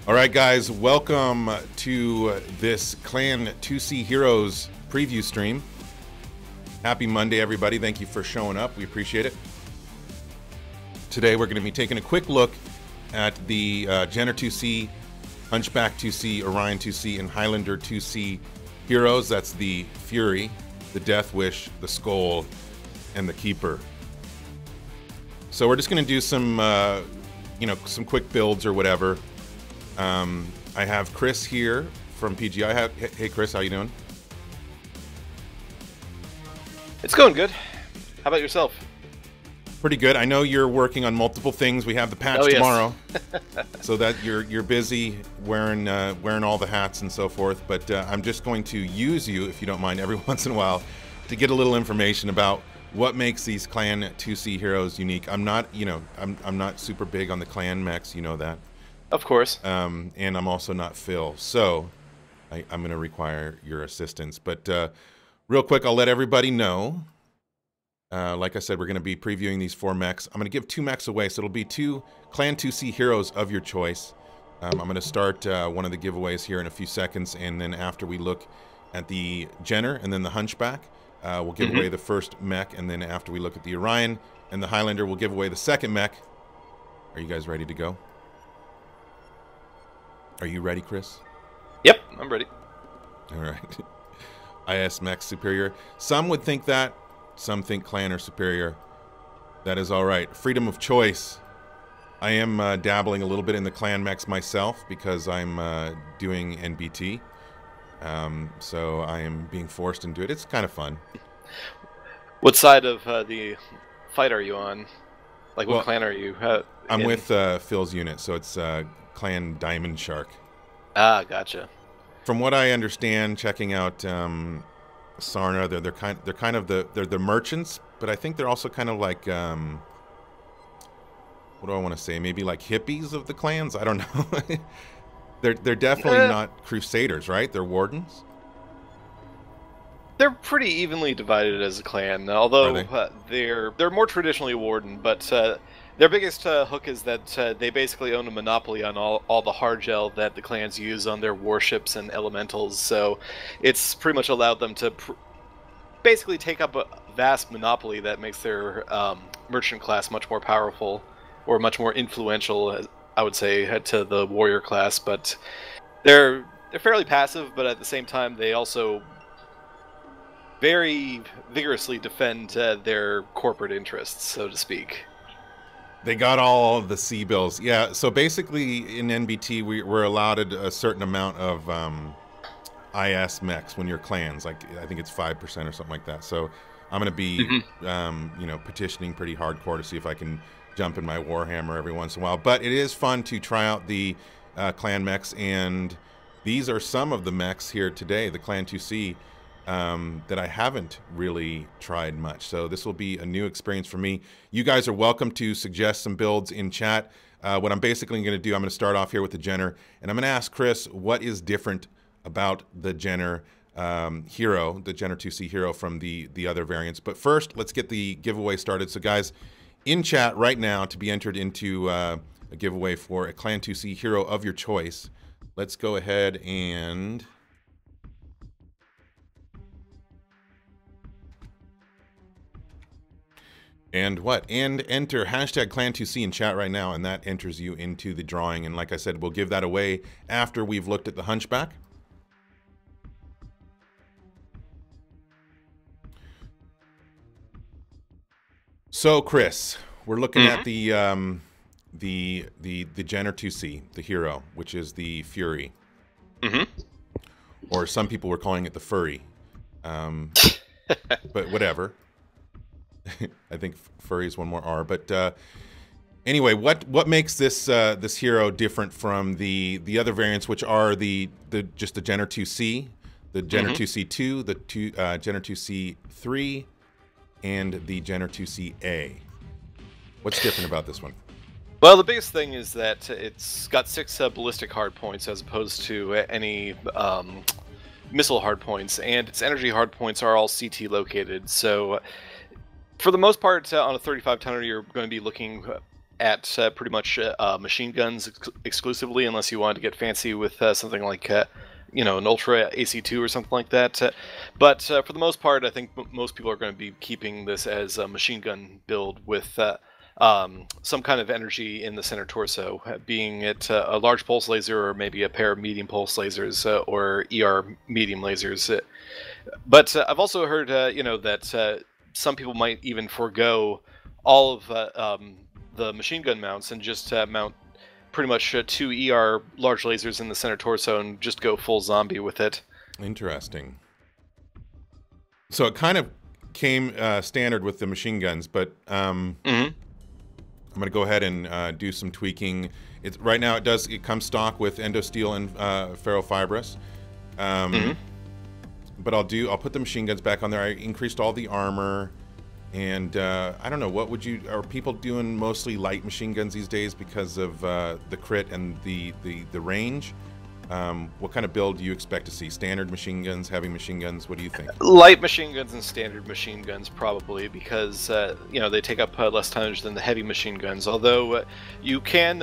All right, guys, welcome to this Clan IIC Heroes preview stream. Happy Monday, everybody. Thank you for showing up. We appreciate it. Today, we're going to be taking a quick look at the Jenner IIC, Hunchback IIC, Orion IIC, and Highlander IIC Heroes. That's the Fury, the Death Wish, the Skull, and the Keeper. So we're just going to do some, some quick builds or whatever. I have Chris here from PGI. Hey, Chris, how you doing? It's going good. How about yourself? Pretty good. I know you're working on multiple things. We have the patch tomorrow, so that you're busy wearing all the hats and so forth. But I'm just going to use you, if you don't mind, every once in a while to get a little information about what makes these Clan IIC Heroes unique. I'm not, I'm not super big on the clan mechs, you know that. Of course. And I'm also not Phil, so I'm going to require your assistance. But real quick, I'll let everybody know. Like I said, we're going to be previewing these 4 mechs. I'm going to give 2 mechs away, so it'll be 2 Clan IIC Heroes of your choice. I'm going to start one of the giveaways here in a few seconds, and then after we look at the Jenner and then the Hunchback, we'll give away the first mech, and then after we look at the Orion and the Highlander, we'll give away the second mech. Are you guys ready to go? Are you ready, Chris? Yep, I'm ready. All right. IS mech superior. Some would think that. Some think clan are superior. That is all right. Freedom of choice. I am dabbling a little bit in the clan mechs myself because I'm doing NBT. So I am being forced into it. It's kind of fun. What side of the fight are you on? Like, what clan are you? I'm with Phil's unit, so it's Clan Diamond Shark. Ah, gotcha. From what I understand, checking out Sarna, they're the merchants, but I think they're also kind of like what do I want to say? Maybe like hippies of the clans. I don't know. they're definitely not crusaders, right? They're wardens. They're pretty evenly divided as a clan, although they're more traditionally warden, but their biggest hook is that they basically own a monopoly on all the hard gel that the clans use on their warships and elementals, so it's pretty much allowed them to basically take up a vast monopoly that makes their merchant class much more powerful, or much more influential, I would say, to the warrior class. But they're fairly passive, but at the same time they also very vigorously defend their corporate interests, so to speak. They got all of the C-bills. Yeah, so basically in NBT we're allotted a certain amount of IS mechs when you're clans. Like, I think it's 5% or something like that. So I'm going to be, petitioning pretty hardcore to see if I can jump in my Warhammer every once in a while. But it is fun to try out the clan mechs, and these are some of the mechs here today, the Clan IIC, that I haven't really tried much. So this will be a new experience for me. You guys are welcome to suggest some builds in chat. What I'm basically going to do, I'm going to start off here with the Jenner, and I'm going to ask Chris what is different about the Jenner Hero, the Jenner IIC Hero, from the other variants. But first, let's get the giveaway started. So guys, in chat right now, to be entered into a giveaway for a Clan IIC Hero of your choice, let's go ahead and enter hashtag Clan IIC in chat right now, and that enters you into the drawing. And like I said, we'll give that away after we've looked at the Hunchback. So Chris, we're looking at the Jenner IIC, the Hero, which is the Fury, or some people were calling it the Furry, but whatever. I think Furry is one more R, but anyway, what makes this this hero different from the other variants, which are just the Jenner IIC, the Jenner IIC2, the Jenner IIC3, and the Jenner IICA? What's different about this one? Well, the biggest thing is that it's got 6 ballistic hardpoints as opposed to any missile hardpoints, and its energy hardpoints are all CT located. So for the most part, on a 35 tonner, you're going to be looking at pretty much machine guns exclusively, unless you wanted to get fancy with something like you know, an Ultra AC2 or something like that. But for the most part, I think most people are going to be keeping this as a machine gun build with some kind of energy in the center torso, being it a large pulse laser or maybe a pair of medium pulse lasers or ER medium lasers. But I've also heard, you know, that some people might even forego all of the machine gun mounts and just mount pretty much 2 ER large lasers in the center torso and just go full zombie with it. Interesting. So it kind of came standard with the machine guns, but I'm going to go ahead and do some tweaking. It's right now it comes stock with endosteel and ferrofibrous. But I'll put the machine guns back on there. I increased all the armor, and I don't know, are people doing mostly light machine guns these days because of the crit and the range? What kind of build do you expect to see? Standard machine guns, heavy machine guns? What do you think? Light machine guns and standard machine guns probably, because you know, they take up less tonnage than the heavy machine guns. Although you can,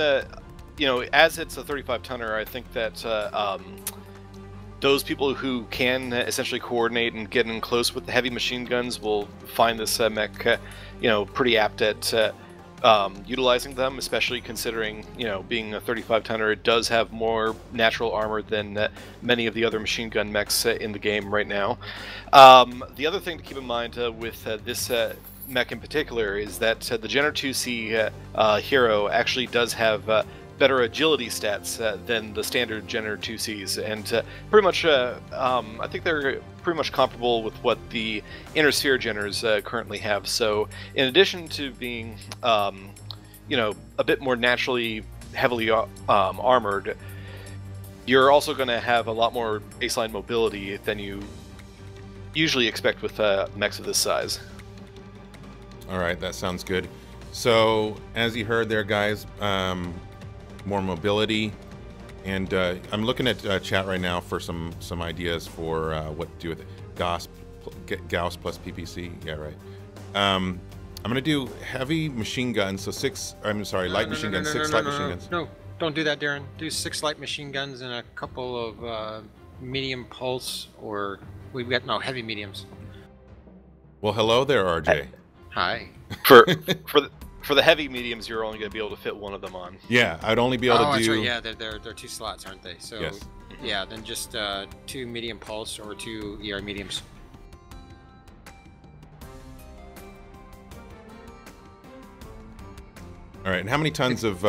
you know, as it's a 35 tonner, I think that those people who can essentially coordinate and get in close with the heavy machine guns will find this mech, you know, pretty apt at utilizing them, especially considering, you know, being a 35 tonner, it does have more natural armor than many of the other machine gun mechs in the game right now. The other thing to keep in mind with this mech in particular is that the Gen 2C Hero actually does have better agility stats than the standard Gen 2Cs, and pretty much I think they're pretty much comparable with what the Inner Sphere Geners currently have. So in addition to being you know, a bit more naturally heavily armored, you're also going to have a lot more baseline mobility than you usually expect with mechs of this size. All right, that sounds good. So as you heard there, guys, more mobility, and I'm looking at chat right now for some ideas for what to do with it. Gauss plus PPC. Yeah, right. I'm gonna do heavy machine guns. So light machine guns. Six light machine guns. No, don't do that, Darren. Do 6 light machine guns and a couple of medium pulse, or we've got heavy mediums. Well, hello there, RJ. Hi. For the heavy mediums, you're only going to be able to fit one of them on. Yeah, I'd only be able to do... That's right. Yeah, they're 2 slots, aren't they? So, yes. Yeah, then just 2 medium pulse or 2 ER mediums. All right, and how many tons of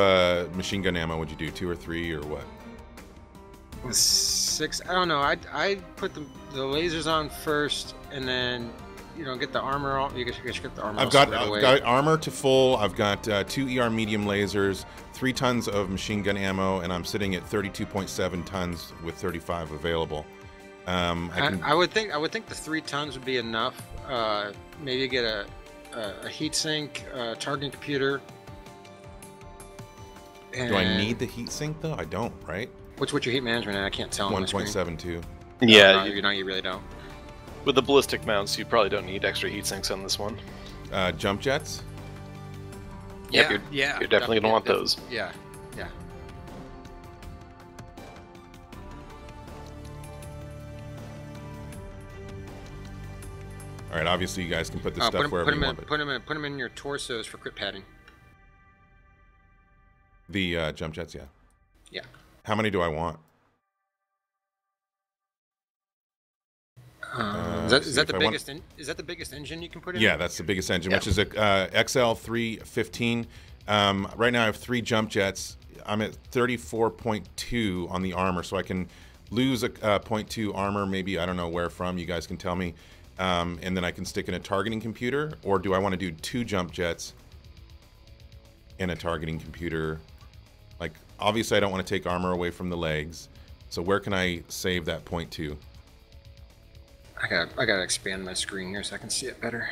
machine gun ammo would you do? 2 or 3 or what? 6. I don't know. I'd put the lasers on first, and then, you know, get the armor on. You guys get the armor. I've got armor to full. I've got 2 ER medium lasers, 3 tons of machine gun ammo, and I'm sitting at 32.7 tons with 35 available. I would think the 3 tons would be enough. Maybe get a heatsink, targeting computer. Do I need the heatsink though? I don't, right? What's your heat management? I can't tell. 1.72. Yeah, you really don't. With the ballistic mounts, you probably don't need extra heat sinks on this one. Jump jets? Yep, Yeah, you're definitely going to want those. Yeah. All right, obviously you guys can put this stuff wherever you want. Put them in your torsos for crit padding. The jump jets, yeah. Yeah. How many do I want? Is that the biggest engine you can put in? Yeah, that's the biggest engine, which is a XL315. Right now I have 3 jump jets. I'm at 34.2 on the armor, so I can lose a 0.2 armor, maybe, I don't know where from, you guys can tell me. And then I can stick in a targeting computer, or do I want to do 2 jump jets in a targeting computer? Like, obviously I don't want to take armor away from the legs, so where can I save that 0.2? I gotta expand my screen here so I can see it better.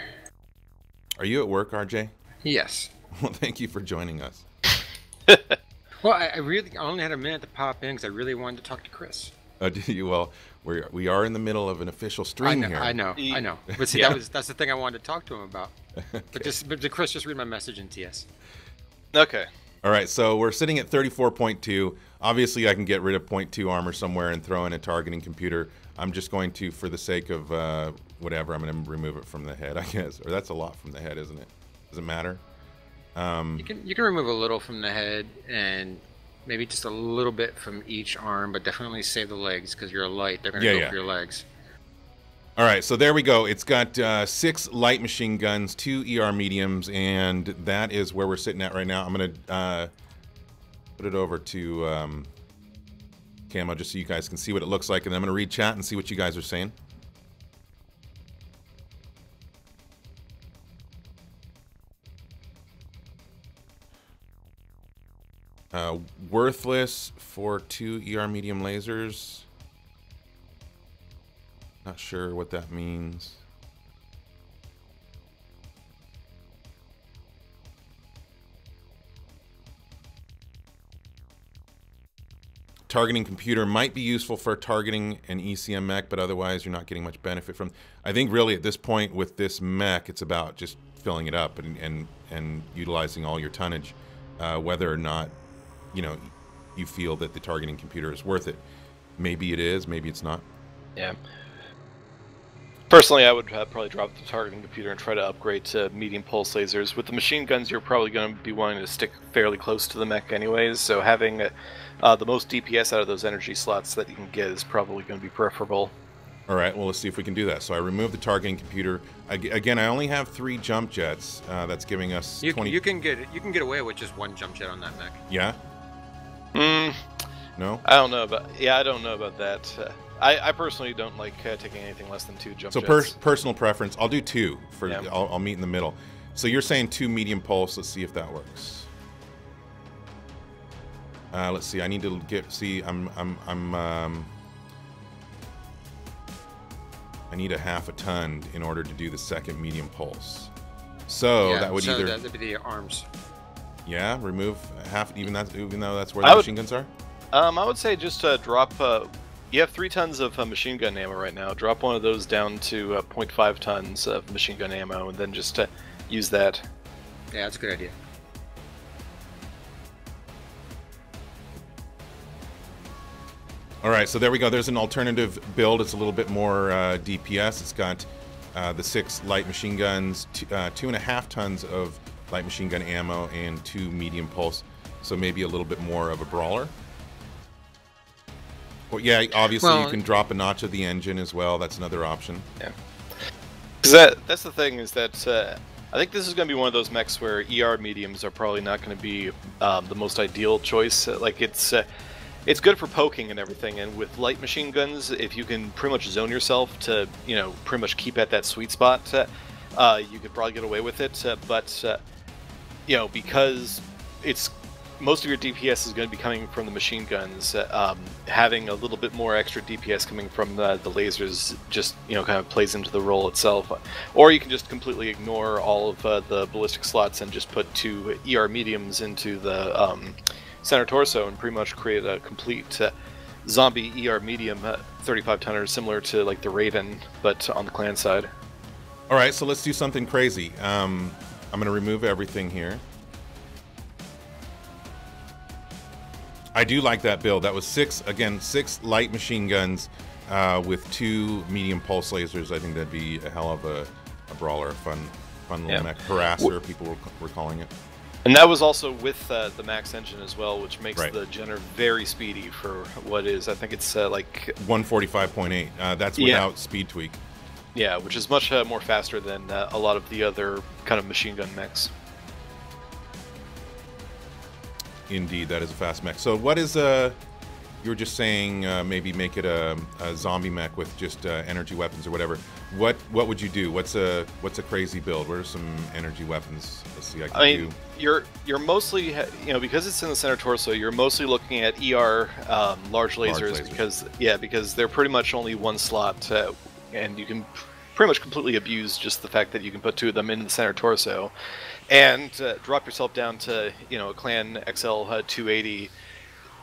Are you at work, RJ? Yes. Well, thank you for joining us. Well, I only had a minute to pop in because I really wanted to talk to Chris. Oh, do you? Well, we are in the middle of an official stream here. I know. But see, that's the thing I wanted to talk to him about. Okay. But Chris, just read my message in TS. Okay. All right, so we're sitting at 34.2. Obviously, I can get rid of 0.2 armor somewhere and throw in a targeting computer. I'm just going to, for the sake of whatever, I'm going to remove it from the head, I guess. Or that's a lot from the head, isn't it? Does it matter? You can remove a little from the head and maybe just a little bit from each arm, but definitely save the legs because you're a light. They're going to go for your legs. All right, so there we go. It's got 6 light machine guns, 2 ER mediums, and that is where we're sitting at right now. I'm going to put it over to Camo just so you guys can see what it looks like, and then I'm going to read chat and see what you guys are saying. Worthless for 2 ER medium lasers. Not sure what that means. Targeting computer might be useful for targeting an ECM mech, but otherwise you're not getting much benefit from. I think really at this point with this mech, it's about just filling it up and utilizing all your tonnage, whether or not, you know, you feel that the targeting computer is worth it. Maybe it is, maybe it's not. Yeah. Personally, I would probably drop the targeting computer and try to upgrade to medium pulse lasers. With the machine guns, you're probably going to be wanting to stick fairly close to the mech anyways, so having the most DPS out of those energy slots that you can get is probably going to be preferable. All right, well, let's see if we can do that. So I removed the targeting computer. Again, I only have 3 jump jets. That's giving us 20... You can get away with just 1 jump jet on that mech. Yeah? No? I don't know about... Yeah, I don't know about that. I personally don't like taking anything less than 2 jump jets. So personal preference, I'll do 2. I'll meet in the middle. So you're saying 2 medium pulse. Let's see if that works. Let's see. I need to get. See, I need a half a ton in order to do the second medium pulse. So yeah, that would either. That would be the arms. Yeah, remove half. Even though that's where the machine guns are. I would say just drop. You have 3 tons of machine gun ammo right now. Drop one of those down to 0.5 tons of machine gun ammo, and then just use that. Yeah, that's a good idea. All right, so there we go. There's an alternative build. It's a little bit more DPS. It's got the 6 light machine guns, 2.5 tons of light machine gun ammo, and 2 medium pulse. So maybe a little bit more of a brawler. Well, yeah, obviously you can drop a notch of the engine as well. That's another option. Yeah. Because that's the thing is that I think this is going to be one of those mechs where ER mediums are probably not going to be the most ideal choice. Like it's good for poking and everything, and with light machine guns, if you can pretty much zone yourself to, you know, pretty much keep at that sweet spot, you could probably get away with it. But you know, because it's most of your DPS is going to be coming from the machine guns, having a little bit more extra DPS coming from the lasers just, you know, kind of plays into the role itself. Or you can just completely ignore all of the ballistic slots and just put 2 ER mediums into the center torso and pretty much create a complete zombie ER medium 35 tonner, similar to like the Raven, but on the clan side. All right, so let's do something crazy. I'm going to remove everything here. I do like that build. That was 6 light machine guns with 2 medium pulse lasers. I think that'd be a hell of a brawler, a fun little mech. Harasser, people were calling it. And that was also with the max engine as well, which makes the Jenner very speedy for what is. I think it's like 145.8. That's without speed tweak. Yeah, which is much more faster than a lot of the other kind of machine gun mechs. Indeed, that is a fast mech. So what is you were just saying maybe make it a zombie mech with just energy weapons or whatever. What would you do? What's a crazy build? What are some energy weapons? Let's see. I mean, you're mostly, you know, because it's in the center torso, you're mostly looking at ER large lasers because they're pretty much only 1 slot, and you can pretty much completely abuse just the fact that you can put 2 of them in the center torso. And drop yourself down to, you know, a Clan XL 280.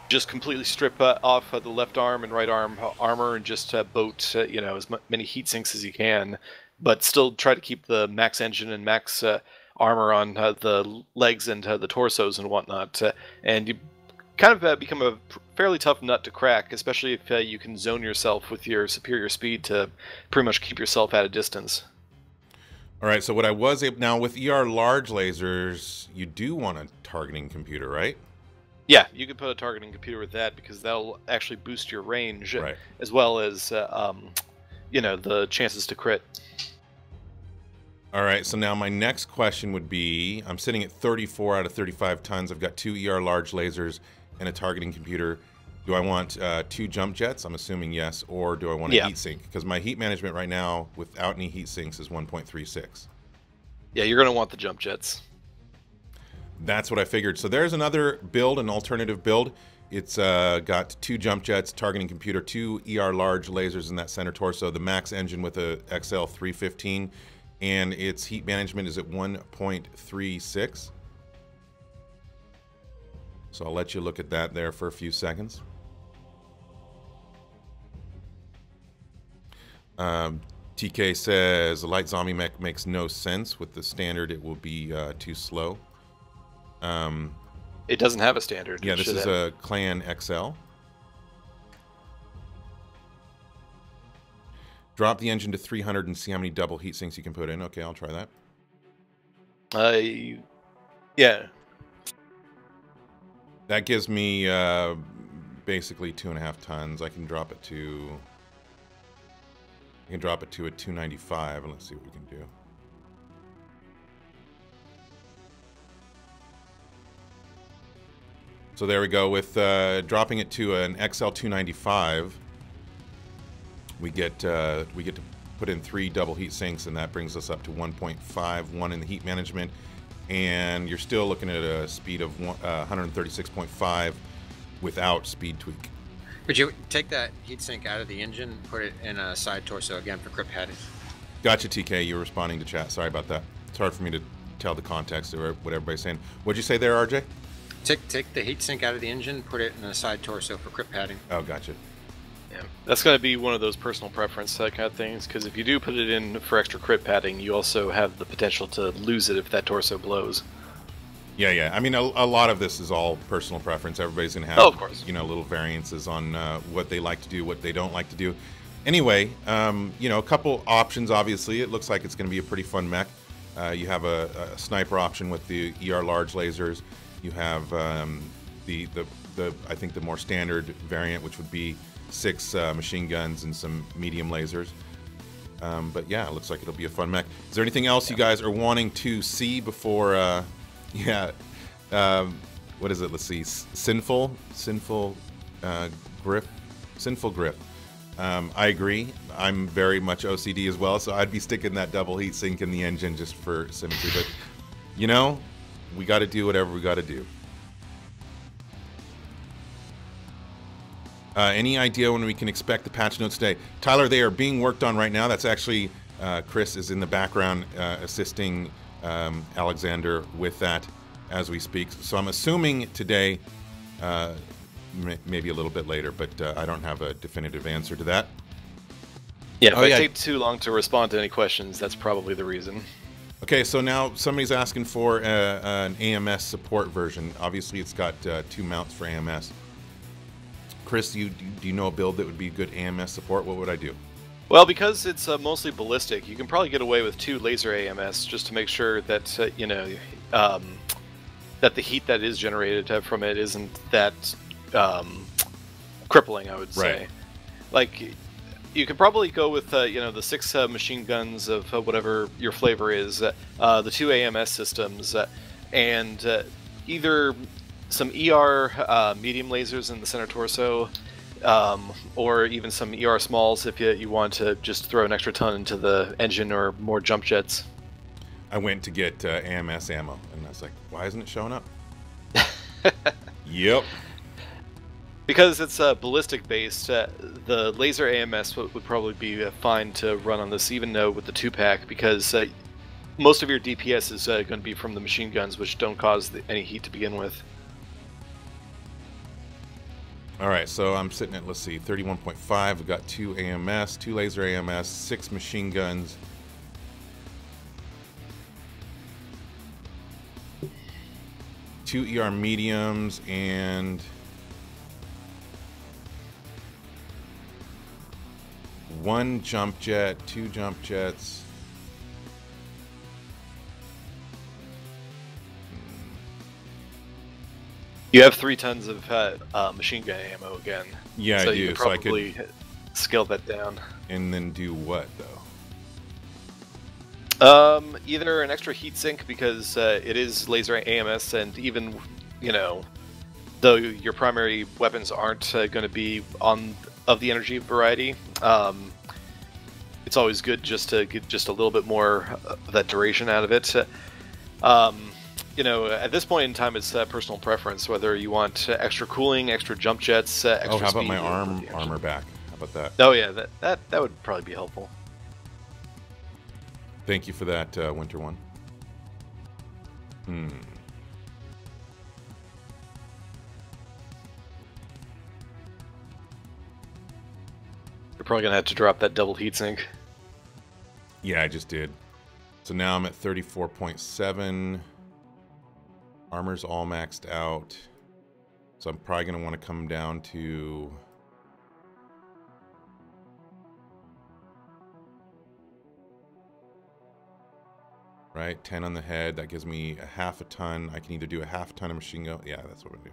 Just completely strip off the left arm and right arm armor and just boat, you know, as many heat sinks as you can, but still try to keep the max engine and max armor on the legs and the torsos and whatnot, and you kind of become a fairly tough nut to crack, especially if you can zone yourself with your superior speed to pretty much keep yourself at a distance. All right, so what I was able, now with ER large lasers, you do want a targeting computer, right? Yeah, you can put a targeting computer with that because that'll actually boost your range, right, as well as you know, the chances to crit. All right, so now my next question would be, I'm sitting at 34 out of 35 tons. I've got 2 ER large lasers and a targeting computer. Do I want 2 jump jets? I'm assuming yes. Or do I want a heat sink? Because my heat management right now, without any heat sinks, is 1.36. Yeah, you're going to want the jump jets. That's what I figured. So there's another build, an alternative build. It's got 2 jump jets, targeting computer, 2 ER large lasers in that center torso, the max engine with a XL 315, and its heat management is at 1.36. So I'll let you look at that there for a few seconds. TK says the light zombie mech makes no sense. With the standard, it will be too slow. It doesn't have a standard. Yeah, this is a Clan XL. Drop the engine to 300 and see how many double heat sinks you can put in. Okay, I'll try that. Yeah. That gives me basically 2.5 tons. I can drop it to a 295, and let's see what we can do. So there we go. With dropping it to an XL 295, we get to put in 3 double heat sinks, and that brings us up to 1.51 in the heat management. And you're still looking at a speed of 136.5 without speed tweak. Would you take that heatsink out of the engine, put it in a side torso again for grip padding? Gotcha, TK. You were responding to chat. Sorry about that. It's hard for me to tell the context of what everybody's saying. What'd you say there, RJ? Take the heatsink out of the engine, put it in a side torso for grip padding. Oh, gotcha. Yeah, that's going to be one of those personal preference kind of things, because if you do put it in for extra crit padding, you also have the potential to lose it if that torso blows. Yeah. I mean, a lot of this is all personal preference. Everybody's going to have, of course, you know, little variances on what they like to do, what they don't like to do. Anyway, you know, a couple options. Obviously, it looks like it's going to be a pretty fun mech. You have a sniper option with the ER large lasers. You have I think the more standard variant, which would be 6 machine guns and some medium lasers. But yeah, it looks like it'll be a fun mech. Is there anything else you guys are wanting to see before? What is it? Let's see. Sinful grip. I agree. I'm very much OCD as well, so I'd be sticking that double heat sink in the engine just for symmetry. But you know, we got to do whatever we got to do. Any idea when we can expect the patch notes today? Tyler, they are being worked on right now. That's actually, Chris is in the background assisting Alexander with that as we speak. So I'm assuming today, maybe a little bit later, but I don't have a definitive answer to that. Yeah, if I take too long to respond to any questions, that's probably the reason. Okay, so now somebody's asking for an AMS support version. Obviously, it's got 2 mounts for AMS. Chris, do you know a build that would be good AMS support? What would I do? Well, because it's mostly ballistic, you can probably get away with 2 laser AMS just to make sure that you know that the heat that is generated from it isn't that crippling. I would say, like, you could probably go with you know, the 6 machine guns of whatever your flavor is, the 2 AMS systems, and either some ER medium lasers in the center torso, or even some ER smalls if you want to just throw an extra ton into the engine, or more jump jets. I went to get AMS ammo, and I was like, why isn't it showing up? Yep. Because it's ballistic based, the laser AMS would probably be fine to run on this, even though with the 2-pack, because most of your DPS is going to be from the machine guns, which don't cause any heat to begin with. All right, so I'm sitting at, let's see, 31.5. We've got 2 AMS, 2 laser AMS, 6 machine guns. 2 ER mediums and 1 jump jet, 2 jump jets. You have 3 tons of machine gun ammo again. Yeah, so I do. You could probably scale that down. And then do what, though? Either an extra heatsink, because it is laser AMS, and even, you know, though your primary weapons aren't going to be of the energy variety, it's always good just to get just a little bit more of that duration out of it. You know, at this point in time, it's personal preference, whether you want extra cooling, extra jump jets, extra how about speed, my armor back? How about that? Oh yeah, that would probably be helpful. Thank you for that, Winter One. You're probably gonna have to drop that double heatsink. Yeah, I just did. So now I'm at 34.7. Armor's all maxed out. So I'm probably going to want to come down to... Right, 10 on the head. That gives me a half a ton. I can either do a half a ton of machine gun. Yeah, that's what I do.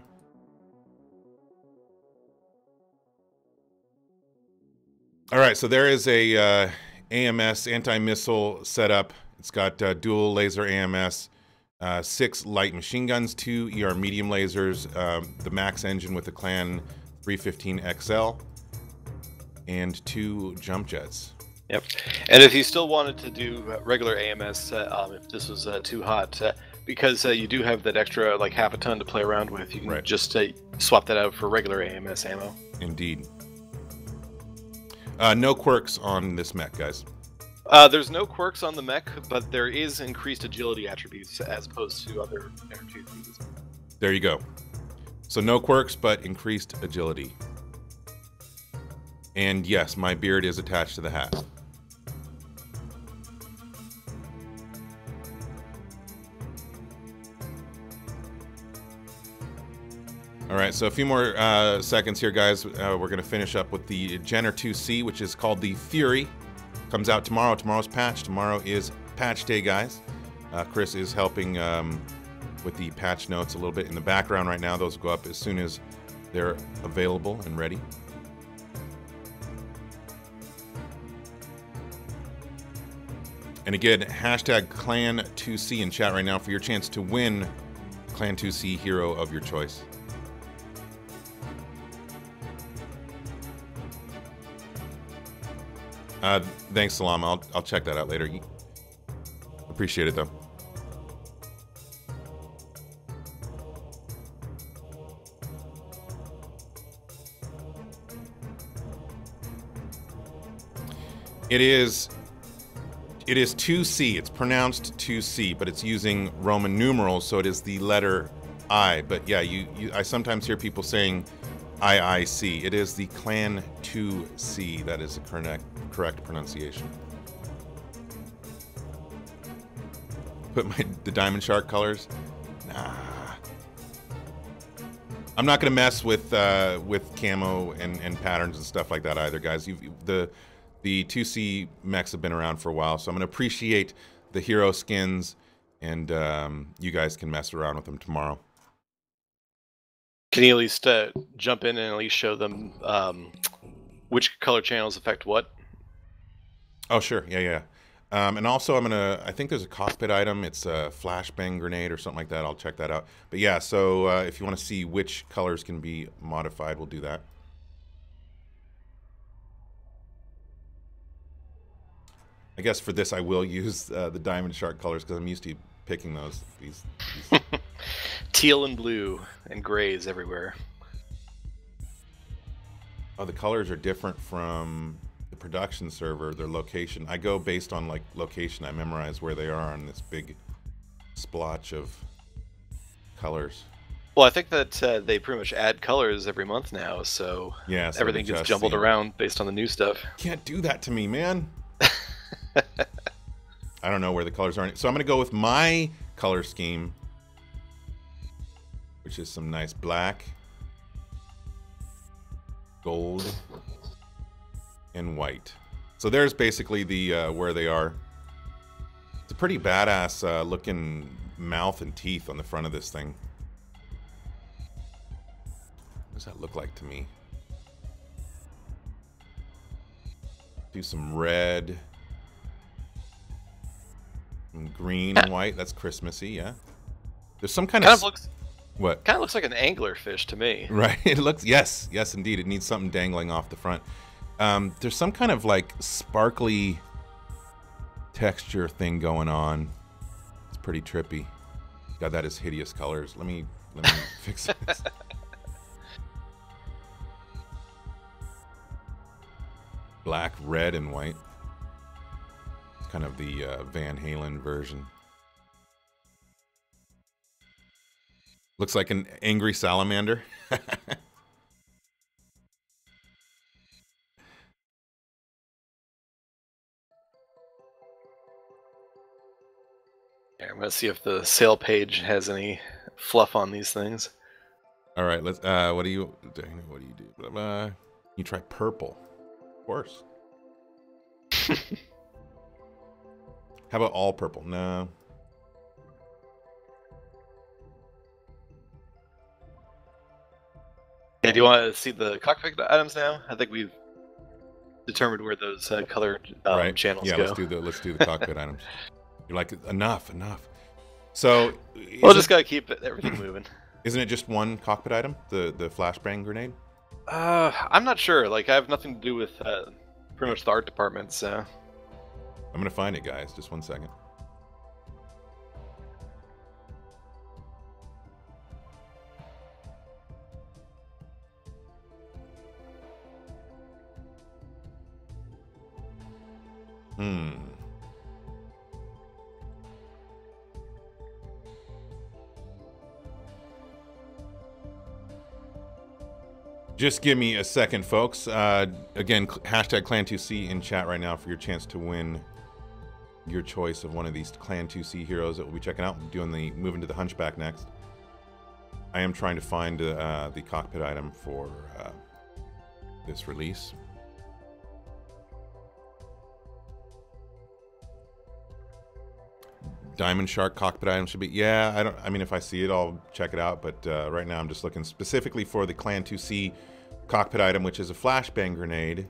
All right, so there is a AMS anti-missile setup. It's got dual laser AMS, 6 light machine guns, 2 ER medium lasers, the max engine with the Clan 315 XL, and 2 jump jets. Yep. And if you still wanted to do regular AMS, if this was too hot, because you do have that extra like half a ton to play around with, you can just swap that out for regular AMS ammo. Indeed. No quirks on this mech, guys. There's no quirks on the mech, but there is increased agility attributes as opposed to other energy feeds. There you go. So no quirks, but increased agility. And yes, my beard is attached to the hat. All right, so a few more seconds here, guys. We're going to finish up with the Jenner 2C, which is called the Fury. Comes out tomorrow. Tomorrow's patch. Tomorrow is patch day, guys. Chris is helping with the patch notes a little bit in the background right now. Those will go up as soon as they're available and ready. And again, hashtag Clan2C in chat right now for your chance to win Clan2C Hero of your choice. Thanks, Salam. I'll check that out later. Appreciate it, though. It is 2C. It's pronounced 2C, but it's using Roman numerals, so it is the letter I. But yeah, I sometimes hear people saying IIC. It is the Clan 2C. That is the correct pronunciation. Put the Diamond Shark colors. Nah. I'm not gonna mess with camo and patterns and stuff like that either, guys. The 2C mechs have been around for a while, so I'm gonna appreciate the hero skins, and you guys can mess around with them tomorrow. Can you at least jump in and at least show them which color channels affect what? Oh, sure. Yeah. And also, I think there's a cockpit item. It's a flashbang grenade or something like that. I'll check that out. But yeah, so if you want to see which colors can be modified, we'll do that. I guess for this, I will use the Diamond Shark colors because I'm used to picking those. These. Teal and blue and grays everywhere. Oh, the colors are different from the production server, their location. I go based on like location. I memorize where they are on this big splotch of colors. Well, I think that they pretty much add colors every month now, so yeah, everything gets jumbled around based on the new stuff. Can't do that to me, man. I don't know where the colors are. So I'm going to go with my color scheme. which is some nice black, gold, and white. So there's basically the where they are. It's a pretty badass looking mouth and teeth on the front of this thing. What does that look like to me? Do some red, and green and white. That's Christmassy, yeah. There's some kind of looks, what? Kind of looks like an anglerfish to me. Right. It looks, yes, indeed. It needs something dangling off the front. There's some kind of like sparkly texture thing going on. It's pretty trippy. God, that is hideous colors. Let me fix this. Black, red, and white. It's kind of the Van Halen version. Looks like an angry salamander. I'm gonna see if the sale page has any fluff on these things. All right, let's. What do you do? You try purple, of course. How about all purple? No. Yeah, do you want to see the cockpit items now? I think we've determined where those color channels go. Yeah, let's do the cockpit items. You're like, enough. So we'll just gotta keep everything moving. Isn't it just one cockpit item, the flashbang grenade? I'm not sure. Like, I have nothing to do with pretty much the art department, so I'm gonna find it, guys. Just one second. Just give me a second, folks. Again, hashtag Clan2C in chat right now for your chance to win your choice of one of these Clan2C heroes that we'll be checking out. Moving to the Hunchback next. I am trying to find the cockpit item for this release. Diamond Shark cockpit item should be, yeah, I mean, if I see it, I'll check it out, but right now I'm just looking specifically for the Clan2C cockpit item, which is a flashbang grenade.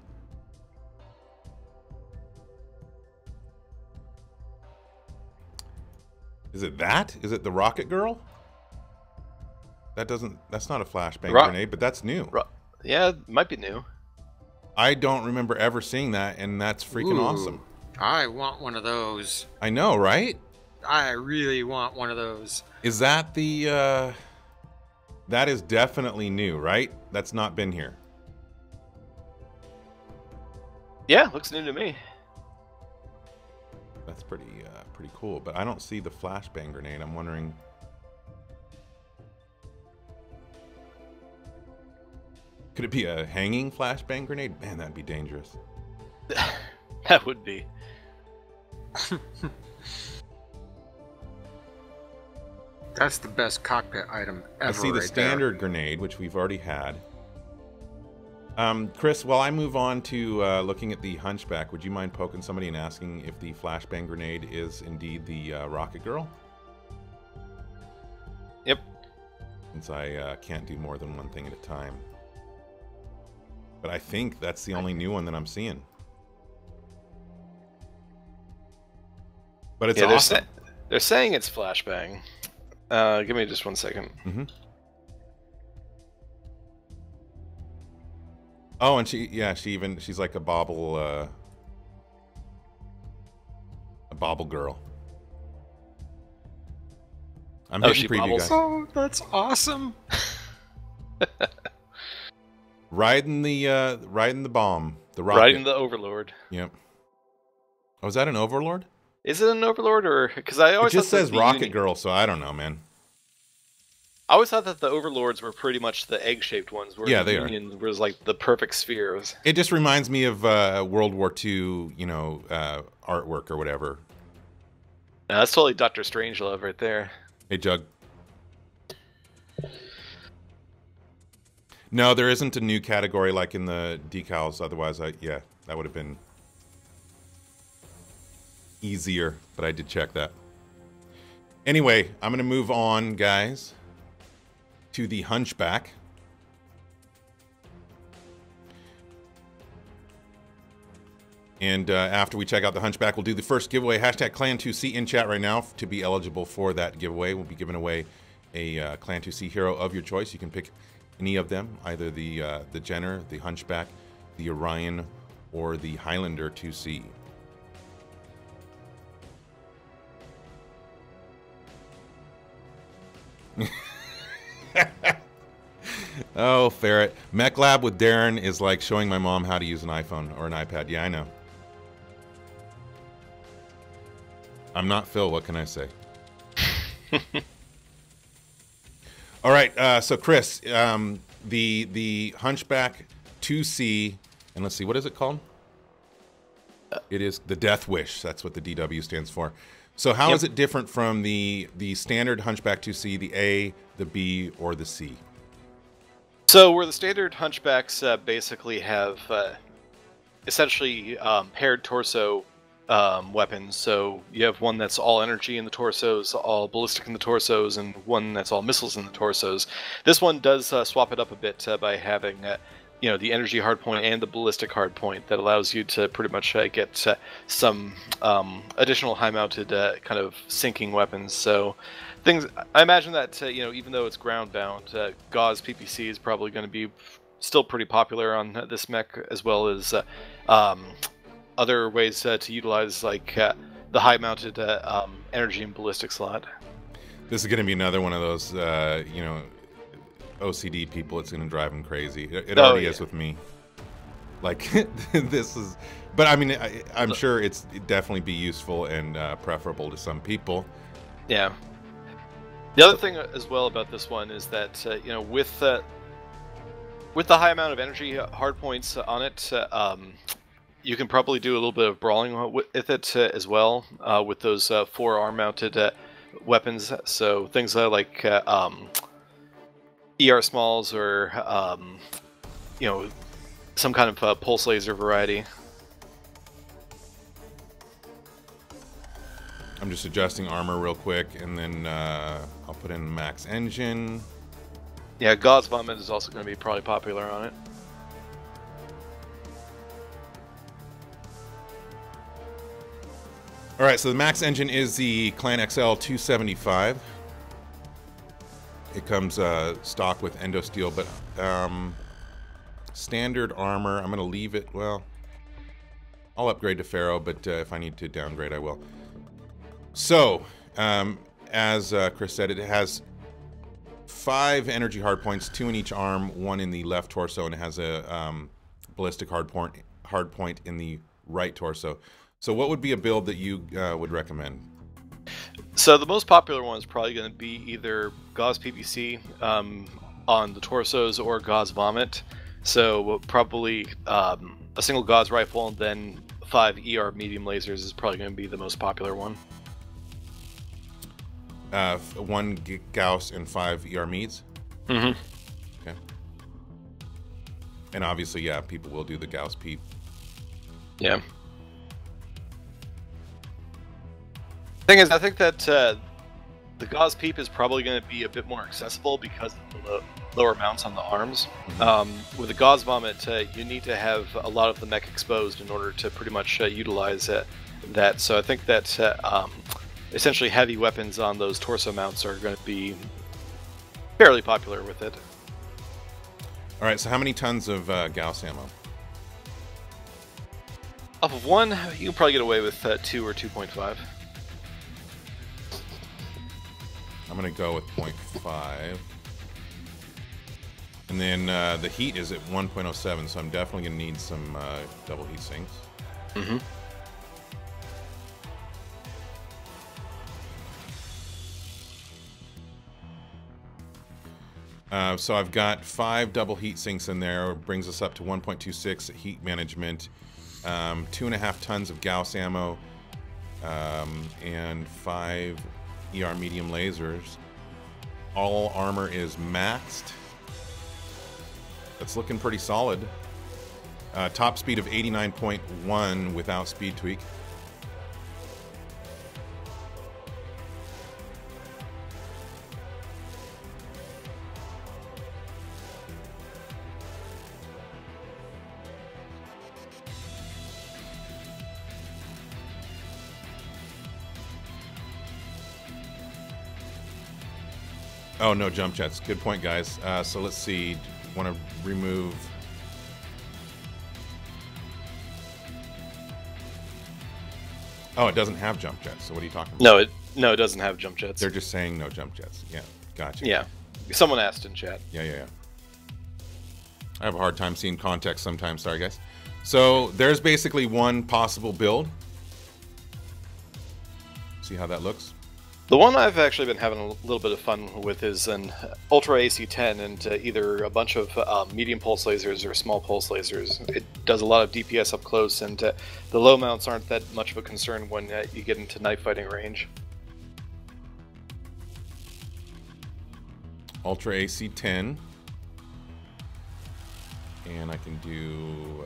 Is it that? Is it the Rocket Girl? That's not a flashbang grenade, but that's new. Yeah, it might be new. I don't remember ever seeing that, and that's freaking awesome. I want one of those. I know, right? I really want one of those. Is that the, that is definitely new, right? That's not been here. Yeah, looks new to me. That's pretty cool, but I don't see the flashbang grenade. I'm wondering. Could it be a hanging flashbang grenade? Man, that'd be dangerous. That would be. That's the best cockpit item ever. I see the standard grenade, which we've already had. Chris, while I move on to looking at the Hunchback, would you mind poking somebody and asking if the flashbang grenade is indeed the Rocket Girl? Yep. Since I can't do more than one thing at a time. But I think that's the only new one that I'm seeing. But it's awesome. They're saying it's flashbang. Give me just one second. Mm-hmm. Oh, and she's like a bobble girl. I'm hitting preview, guys. Oh, that's awesome. Riding the bomb, the rocket. Riding the Overlord. Yep. Oh, is that an Overlord? Is it an Overlord, or because I always it just says Rocket Girl, so I don't know, man. I always thought that the Overlords were pretty much the egg-shaped ones. Where yeah, the they Union was like the perfect spheres. It just reminds me of World War II, artwork or whatever. No, that's totally Dr. Strangelove right there. Hey, Jug. No, there isn't a new category like in the decals. Otherwise, yeah, that would have been easier, but I did check that. Anyway, I'm going to move on, guys, to the Hunchback. And after we check out the Hunchback, we'll do the first giveaway. Hashtag Clan2C in chat right now to be eligible for that giveaway. We'll be giving away a Clan2C hero of your choice. You can pick any of them, either the Jenner, the Hunchback, the Orion, or the Highlander 2C. Oh, Ferret. Mech Lab with Darren is like showing my mom how to use an iPhone or an iPad. Yeah, I know. I'm not Phil. What can I say? All right. So, Chris, the Hunchback 2C, and let's see, what is it called? It is the Death Wish. That's what the DW stands for. So how is it different from the standard Hunchback 2C, the A, the B, or the C? So where the standard Hunchbacks basically have essentially paired torso weapons. So you have one that's all energy in the torsos, all ballistic in the torsos, and one that's all missiles in the torsos. This one does swap it up a bit by having the energy hardpoint and the ballistic hardpoint that allows you to pretty much get some additional high-mounted kind of sinking weapons. So things, I imagine that even though it's ground-bound, Gauze PPC is probably going to be still pretty popular on this mech, as well as other ways to utilize like the high-mounted energy and ballistic slot. This is going to be another one of those, OCD people. It's going to drive them crazy. It already is with me. Like this is, but I mean, I'm sure it'd definitely be useful and preferable to some people. Yeah. The other thing as well about this one is that with the high amount of energy hardpoints on it, you can probably do a little bit of brawling with it as well with those 4 arm-mounted weapons. So things like ER smalls or some kind of pulse laser variety. I'm just adjusting armor real quick, and then I'll put in max engine. Yeah, Gauze Vomit is also going to be probably popular on it. All right, so the max engine is the Clan XL 275. It comes stock with endo steel, but standard armor, I'm going to leave it. Well, I'll upgrade to Pharaoh, but if I need to downgrade, I will. So, as Chris said, it has 5 energy hardpoints, 2 in each arm, 1 in the left torso, and it has a ballistic hardpoint in the right torso. So what would be a build that you would recommend? So the most popular one is probably going to be either Gauze PPC on the torsos or Gauze Vomit. So probably a single Gauze rifle and then 5 ER medium lasers is probably going to be the most popular one. 1 Gauss and 5 ER Meads? Mm-hmm. Okay. And obviously, yeah, people will do the Gauss Peep. Yeah. Thing is, I think that the Gauze Peep is probably going to be a bit more accessible because of the lower mounts on the arms. Mm-hmm. With the Gauze Vomit, you need to have a lot of the mech exposed in order to pretty much utilize that. So I think that essentially heavy weapons on those torso mounts are going to be fairly popular with it. All right, so how many tons of Gauss ammo? Off of 1, you can probably get away with 2 or 2.5. I'm going to go with 0.5. And then the heat is at 1.07, so I'm definitely going to need some double heat sinks. Mm-hmm. So I've got 5 double heat sinks in there. It brings us up to 1.26 heat management. 2.5 tons of Gauss ammo. And 5 ER medium lasers. All armor is maxed. That's looking pretty solid. Top speed of 89.1 without speed tweak. Oh, no jump jets. Good point, guys. So let's see. Want to remove... Oh, it doesn't have jump jets. So what are you talking about? No, it doesn't have jump jets. They're just saying no jump jets. Yeah, gotcha. Yeah, someone asked in chat. Yeah. I have a hard time seeing context sometimes. Sorry, guys. So there's basically one possible build. See how that looks? The one I've actually been having a little bit of fun with is an Ultra AC-10 and either a bunch of medium pulse lasers or small pulse lasers. It does a lot of DPS up close, and the low mounts aren't that much of a concern when you get into knife fighting range. Ultra AC-10. And I can do...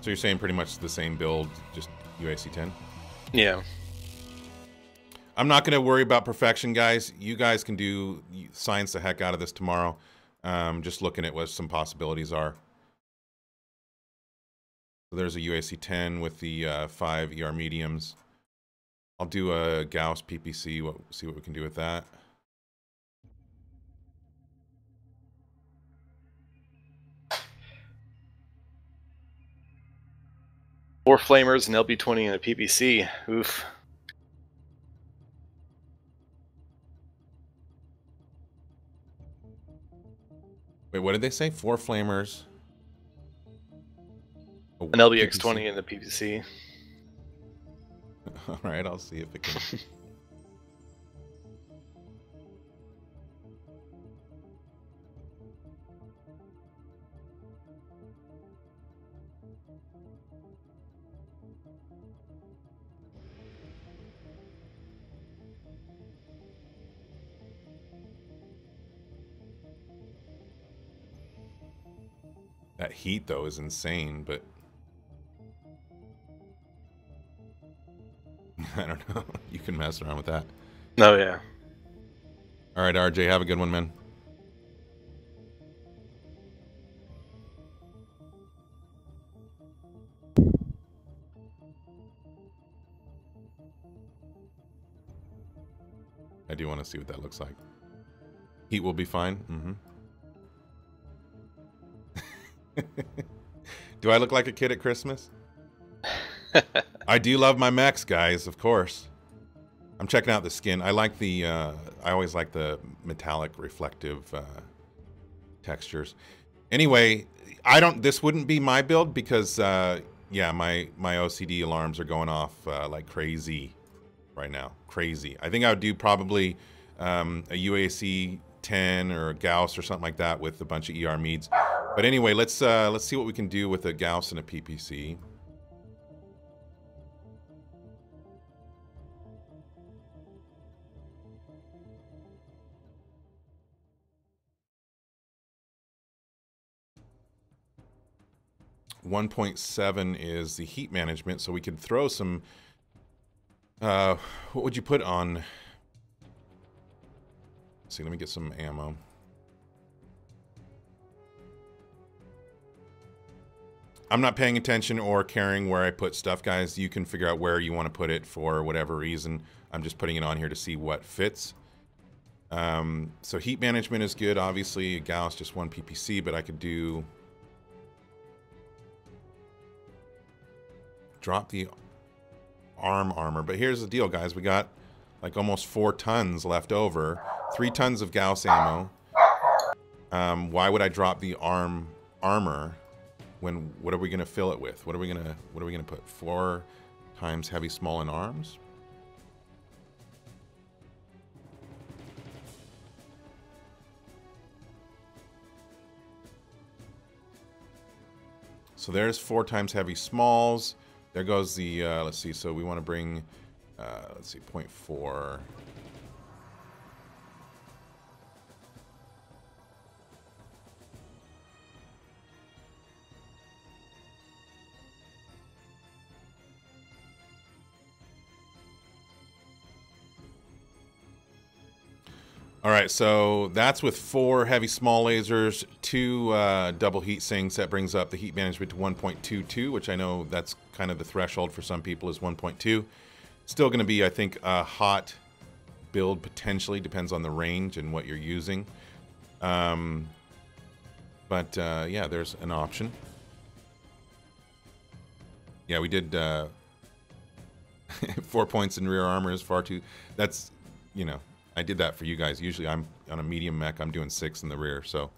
So you're saying pretty much the same build, just UAC-10? Yeah. I'm not going to worry about perfection, guys. You guys can do science the heck out of this tomorrow. Just looking at what some possibilities are. So there's a UAC-10 with the 5 ER mediums. I'll do a Gauss PPC, see what we can do with that. Four flamers, an LB20, and a PPC. Oof. Wait, what did they say? 4 flamers. An LBX20 and a PPC. All right, I'll see if it can. That heat, though, is insane, but... I don't know. You can mess around with that. Oh, yeah. All right, RJ, have a good one, man. I do want to see what that looks like. Heat will be fine. Mm-hmm. Do I look like a kid at Christmas? I do love my mechs, guys, of course. I'm checking out the skin. I like the, I always like the metallic reflective textures. Anyway, this wouldn't be my build because, yeah, my OCD alarms are going off like crazy right now. Crazy. I think I would do probably a UAC 10 or a Gauss or something like that with a bunch of ER meads. But anyway, let's see what we can do with a Gauss and a PPC. .7 is the heat management, so we could throw some. What would you put on? Let's see, let me get some ammo. I'm not paying attention or caring where I put stuff, guys. You can figure out where you want to put it for whatever reason. I'm just putting it on here to see what fits. So heat management is good. Obviously, Gauss, just 1 PPC, but I could do... Drop the armor. But here's the deal, guys. We got like almost 4 tons left over. 3 tons of Gauss ammo. Why would I drop the armor? When, what are we gonna fill it with? What are we gonna put? 4 times heavy, small, and arms? So there's 4 times heavy, smalls. There goes the, let's see, so we want to bring, let's see, 0.4. All right, so that's with 4 heavy small lasers, 2 double heat sinks. That brings up the heat management to 1.22, which I know that's kind of the threshold for some people is 1.2. Still going to be, I think, a hot build potentially. Depends on the range and what you're using. Yeah, there's an option. Yeah, we did 4 points in rear armor is far too... That's, you know... I did that for you guys. Usually I'm on a medium mech. I'm doing 6 in the rear. So,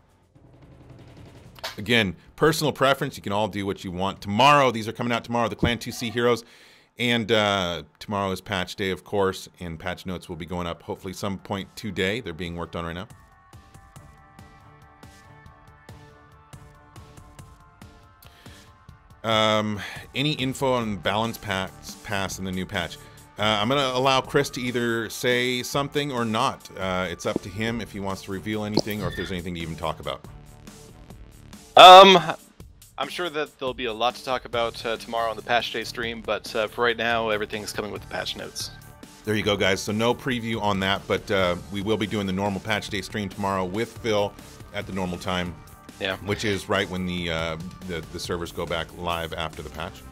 again, personal preference. You can all do what you want. Tomorrow, these are coming out tomorrow, the Clan IIC Heroes. And tomorrow is patch day, of course. And patch notes will be going up hopefully some point today. They're being worked on right now. Any info on balance pass in the new patch? I'm going to allow Chris to either say something or not. It's up to him if he wants to reveal anything or if there's anything to even talk about. I'm sure that there'll be a lot to talk about tomorrow on the patch day stream, but for right now, everything's coming with the patch notes. There you go, guys. So no preview on that, but we will be doing the normal patch day stream tomorrow with Phil at the normal time. Yeah. Which is right when the servers go back live after the patch.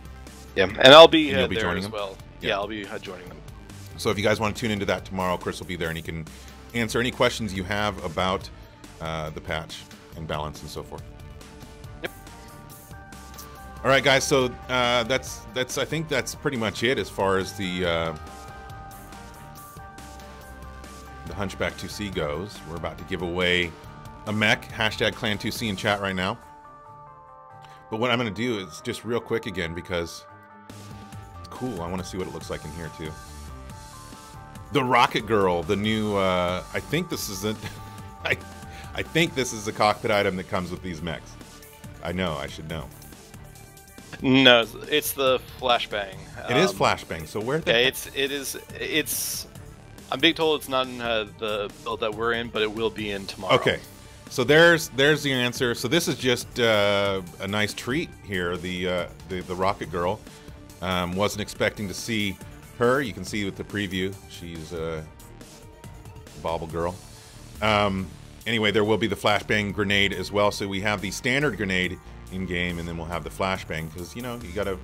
Yeah, and I'll be there as well. Yeah, I'll be joining them. So if you guys want to tune into that tomorrow, Chris will be there and he can answer any questions you have about the patch and balance and so forth. Yep. All right, guys. So that's I think that's pretty much it as far as the Hunchback IIC goes. We're about to give away a mech. Hashtag Clan IIC in chat right now. But what I'm going to do is just real quick again because. Cool. I want to see what it looks like in here too. The Rocket Girl, the new. I think this is a. I think this is a cockpit item that comes with these mechs. I know. I should know. No, it's the flashbang. It is flashbang. So where? Yeah, it's. I'm being told it's not in the build that we're in, but it will be in tomorrow. Okay. So there's the answer. So this is just a nice treat here. The Rocket Girl. Wasn't expecting to see her. You can see with the preview, she's a bauble girl. Anyway, there will be the flashbang grenade as well. So we have the standard grenade in game, and then we'll have the flashbang because you gotta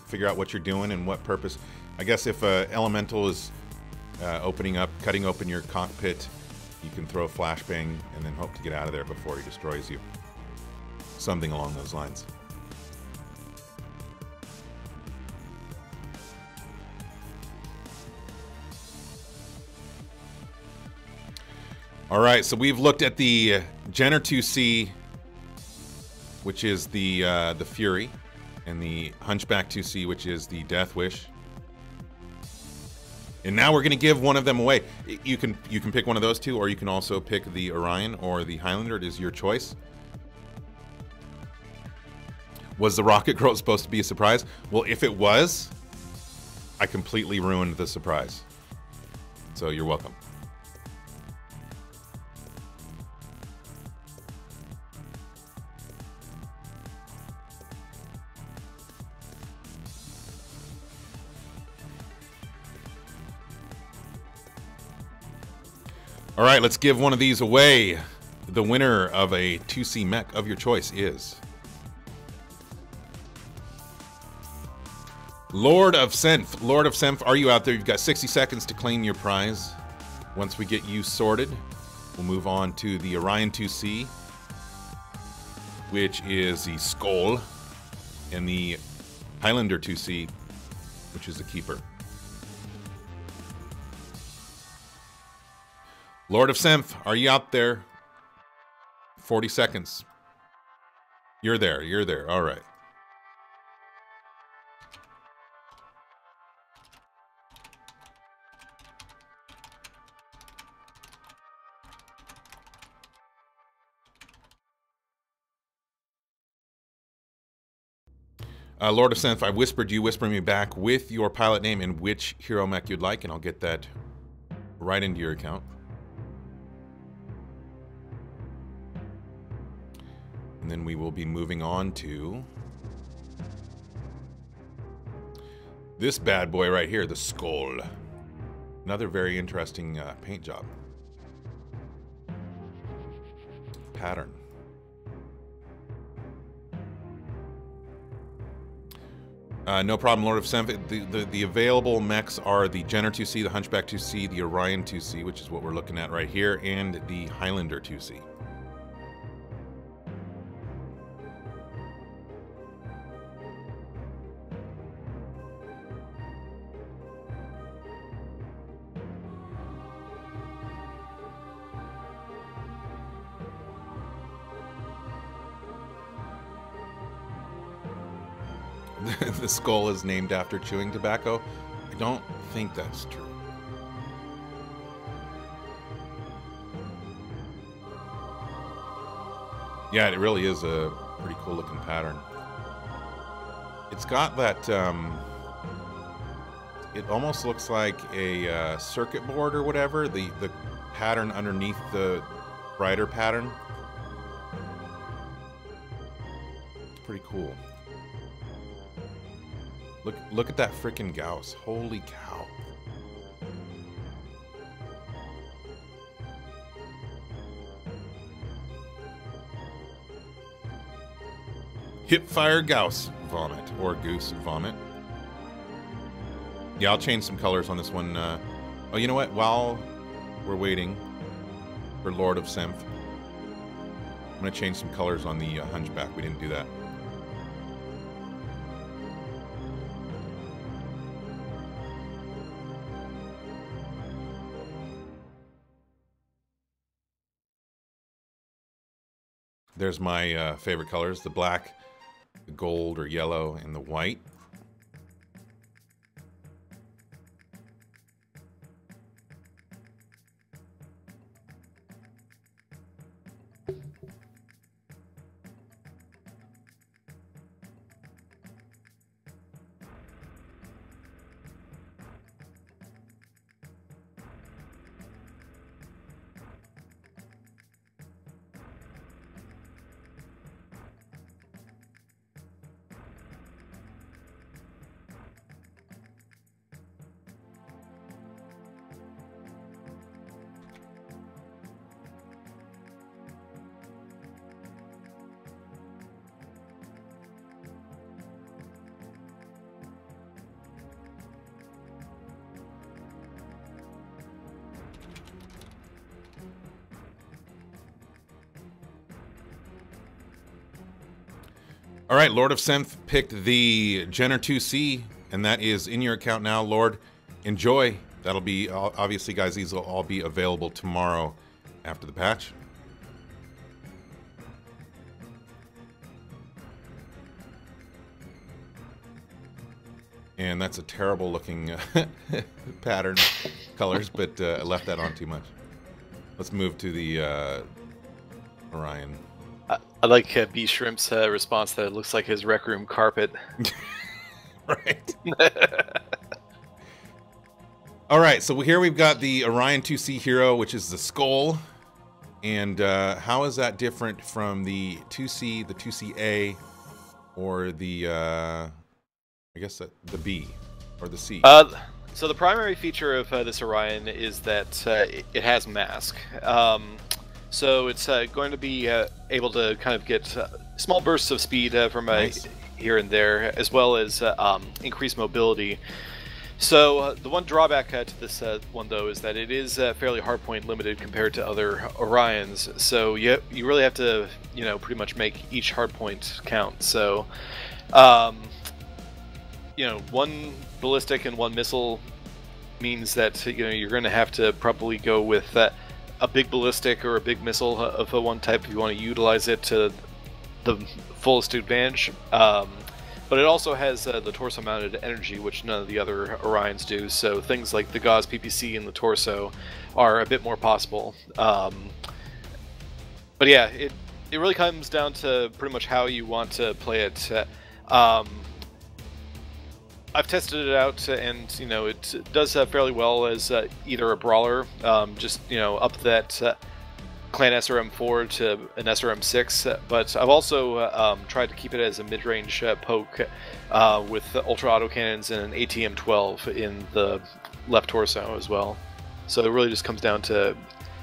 figure out what you're doing and what purpose. I guess if elemental is cutting open your cockpit, you can throw a flashbang and then hope to get out of there before he destroys you. Something along those lines. All right, so we've looked at the Jenner IIC, which is the Fury, and the Hunchback IIC, which is the Death Wish. And now we're going to give one of them away. You can pick one of those two, or you can also pick the Orion or the Highlander. It is your choice. Was the Rocket Girl supposed to be a surprise? Well, if it was, I completely ruined the surprise. So you're welcome. All right, let's give one of these away. The winner of a 2C mech of your choice is Lord of Senf. Lord of Senf, are you out there? You've got 60 seconds to claim your prize. Once we get you sorted, we'll move on to the Orion IIC, which is the Skull, and the Highlander IIC, which is the Keeper. Lord of Senf, are you out there? 40 seconds. You're there. You're there. All right. Lord of Senf, I whispered you. Whisper me back with your pilot name and which hero mech you'd like, and I'll get that right into your account. And then we will be moving on to this bad boy right here, the Skull. Another very interesting paint job. pattern. No problem, Lord of Semf. The available mechs are the Jenner 2C, the Hunchback 2C, the Orion 2C, which is what we're looking at right here, and the Highlander 2C. The skull is named after chewing tobacco. I don't think that's true. Yeah, it really is a pretty cool looking pattern. It's got that, it almost looks like a circuit board or whatever, the pattern underneath the rider pattern. It's pretty cool. Look at that frickin' Gauss. Holy cow. Hipfire Gauss vomit, or goose vomit. Yeah, I'll change some colors on this one. Oh, you know what? While we're waiting for Lord of Semf, I'm going to change some colors on the Hunchback. We didn't do that. There's my favorite colors, the black, the gold or yellow, and the white. All right, Lord of Semf picked the Jenner 2C, and that is in your account now, Lord. Enjoy. That'll be, obviously, guys, these will all be available tomorrow after the patch. And that's a terrible looking pattern colors, but I left that on too much. Let's move to the Orion. I like B Shrimp's response that it looks like his rec room carpet. Right. All right, so here we've got the Orion IIC Hero, which is the skull. And how is that different from the 2C, the 2CA, or the, I guess the B, or the C? So the primary feature of this Orion is that it has mask. So it's going to be able to kind of get small bursts of speed from nice. Here and there, as well as increased mobility. So the one drawback to this one, though, is that it is fairly hardpoint limited compared to other Orions. So you really have to, pretty much make each hardpoint count. So, one ballistic and one missile means that you're going to have to probably go with a big ballistic or a big missile of one type if you want to utilize it to the fullest advantage. But it also has the torso-mounted energy, which none of the other Orions do. So things like the Gauss PPC in the torso are a bit more possible. But yeah, it really comes down to pretty much how you want to play it. I've tested it out, and it does fairly well as either a brawler, just up that clan SRM4 to an SRM6, but I've also tried to keep it as a mid-range poke with ultra autocannons and an ATM-12 in the left torso as well. So it really just comes down to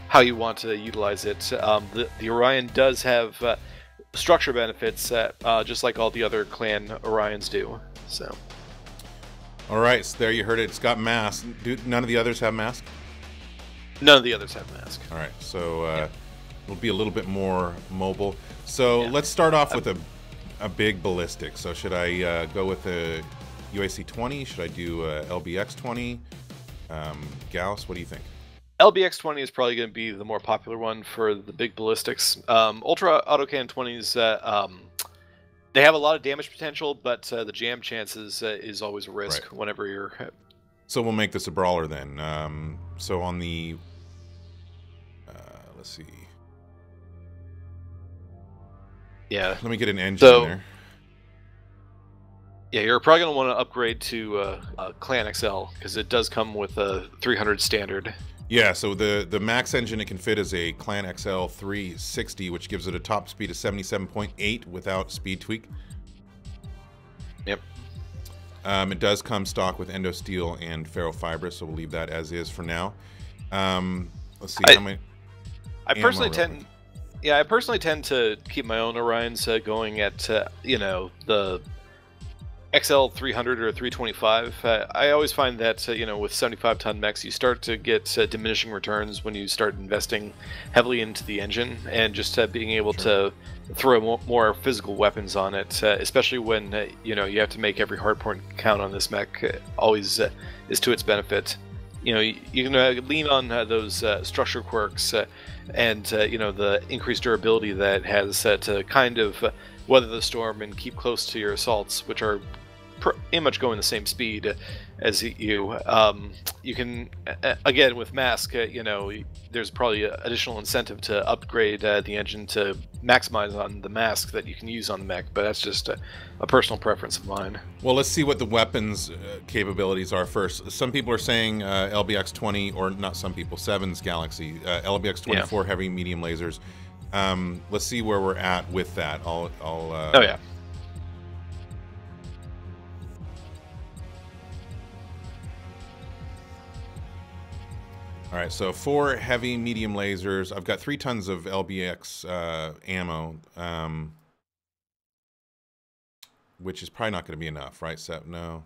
how you want to utilize it. The Orion does have structure benefits, just like all the other clan Orions do. So. All right, so there you heard it. It's got mask. None of the others have mask? None of the others have mask. All right, so it'll be a little bit more mobile. So let's start off with a big ballistic. So should I go with a UIC 20? Should I do a LBX 20? Gauss, what do you think? LBX 20 is probably going to be the more popular one for the big ballistics. Ultra autocannon 20s, they have a lot of damage potential, but the jam chances is always a risk whenever you're... So we'll make this a brawler then. So on the... let's see. Yeah. Let me get an engine in there. Yeah, you're probably going to want to upgrade to Clan XL, because it does come with a 300 standard. Yeah, so the max engine it can fit is a Clan XL 360, which gives it a top speed of 77.8 without speed tweak. Yep. It does come stock with endo steel and ferrofibrous, so we'll leave that as is for now. Let's see how many. I personally tend to keep my own Orions going at the XL 300 or 325. I always find that with 75-ton mechs, you start to get diminishing returns when you start investing heavily into the engine and just being able to throw more physical weapons on it, especially when you have to make every hardpoint count on this mech. Always is to its benefit. You can lean on those structure quirks and the increased durability that it has to kind of weather the storm and keep close to your assaults, which are pretty much going the same speed as you. You can, again, with mask, there's probably additional incentive to upgrade the engine to maximize on the mask that you can use on the mech, but that's just a personal preference of mine. Well, let's see what the weapons capabilities are first. Some people are saying LBX 20, or not some people, Sevens Galaxy, LBX 24 heavy medium lasers. Let's see where we're at with that. Oh yeah. All right, so 4 heavy medium lasers. I've got 3 tons of LBX ammo, which is probably not going to be enough, right, Seth? No.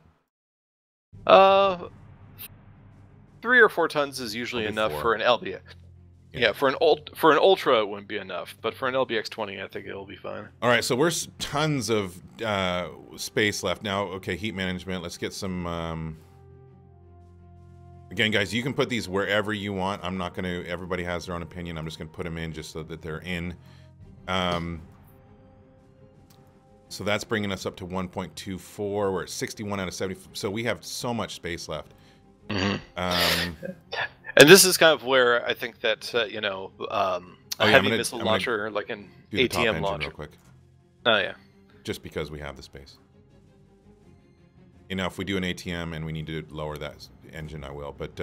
3 or 4 tons is usually enough for an LBX. Yeah, for an ultra it wouldn't be enough, but for an LBX 20, I think it'll be fine. All right, so we're tons of space left now. Okay, heat management. Let's get some. Again, guys, you can put these wherever you want. I'm not going to. Everybody has their own opinion. I'm just going to put them in just so that they're in. So that's bringing us up to 1.24. We're at 61 out of 70. So we have so much space left. Mm-hmm. And this is kind of where I think that a heavy missile launcher, like an ATM launcher, real quick. Oh yeah. Just because we have the space. If we do an ATM and we need to lower that engine, I will. But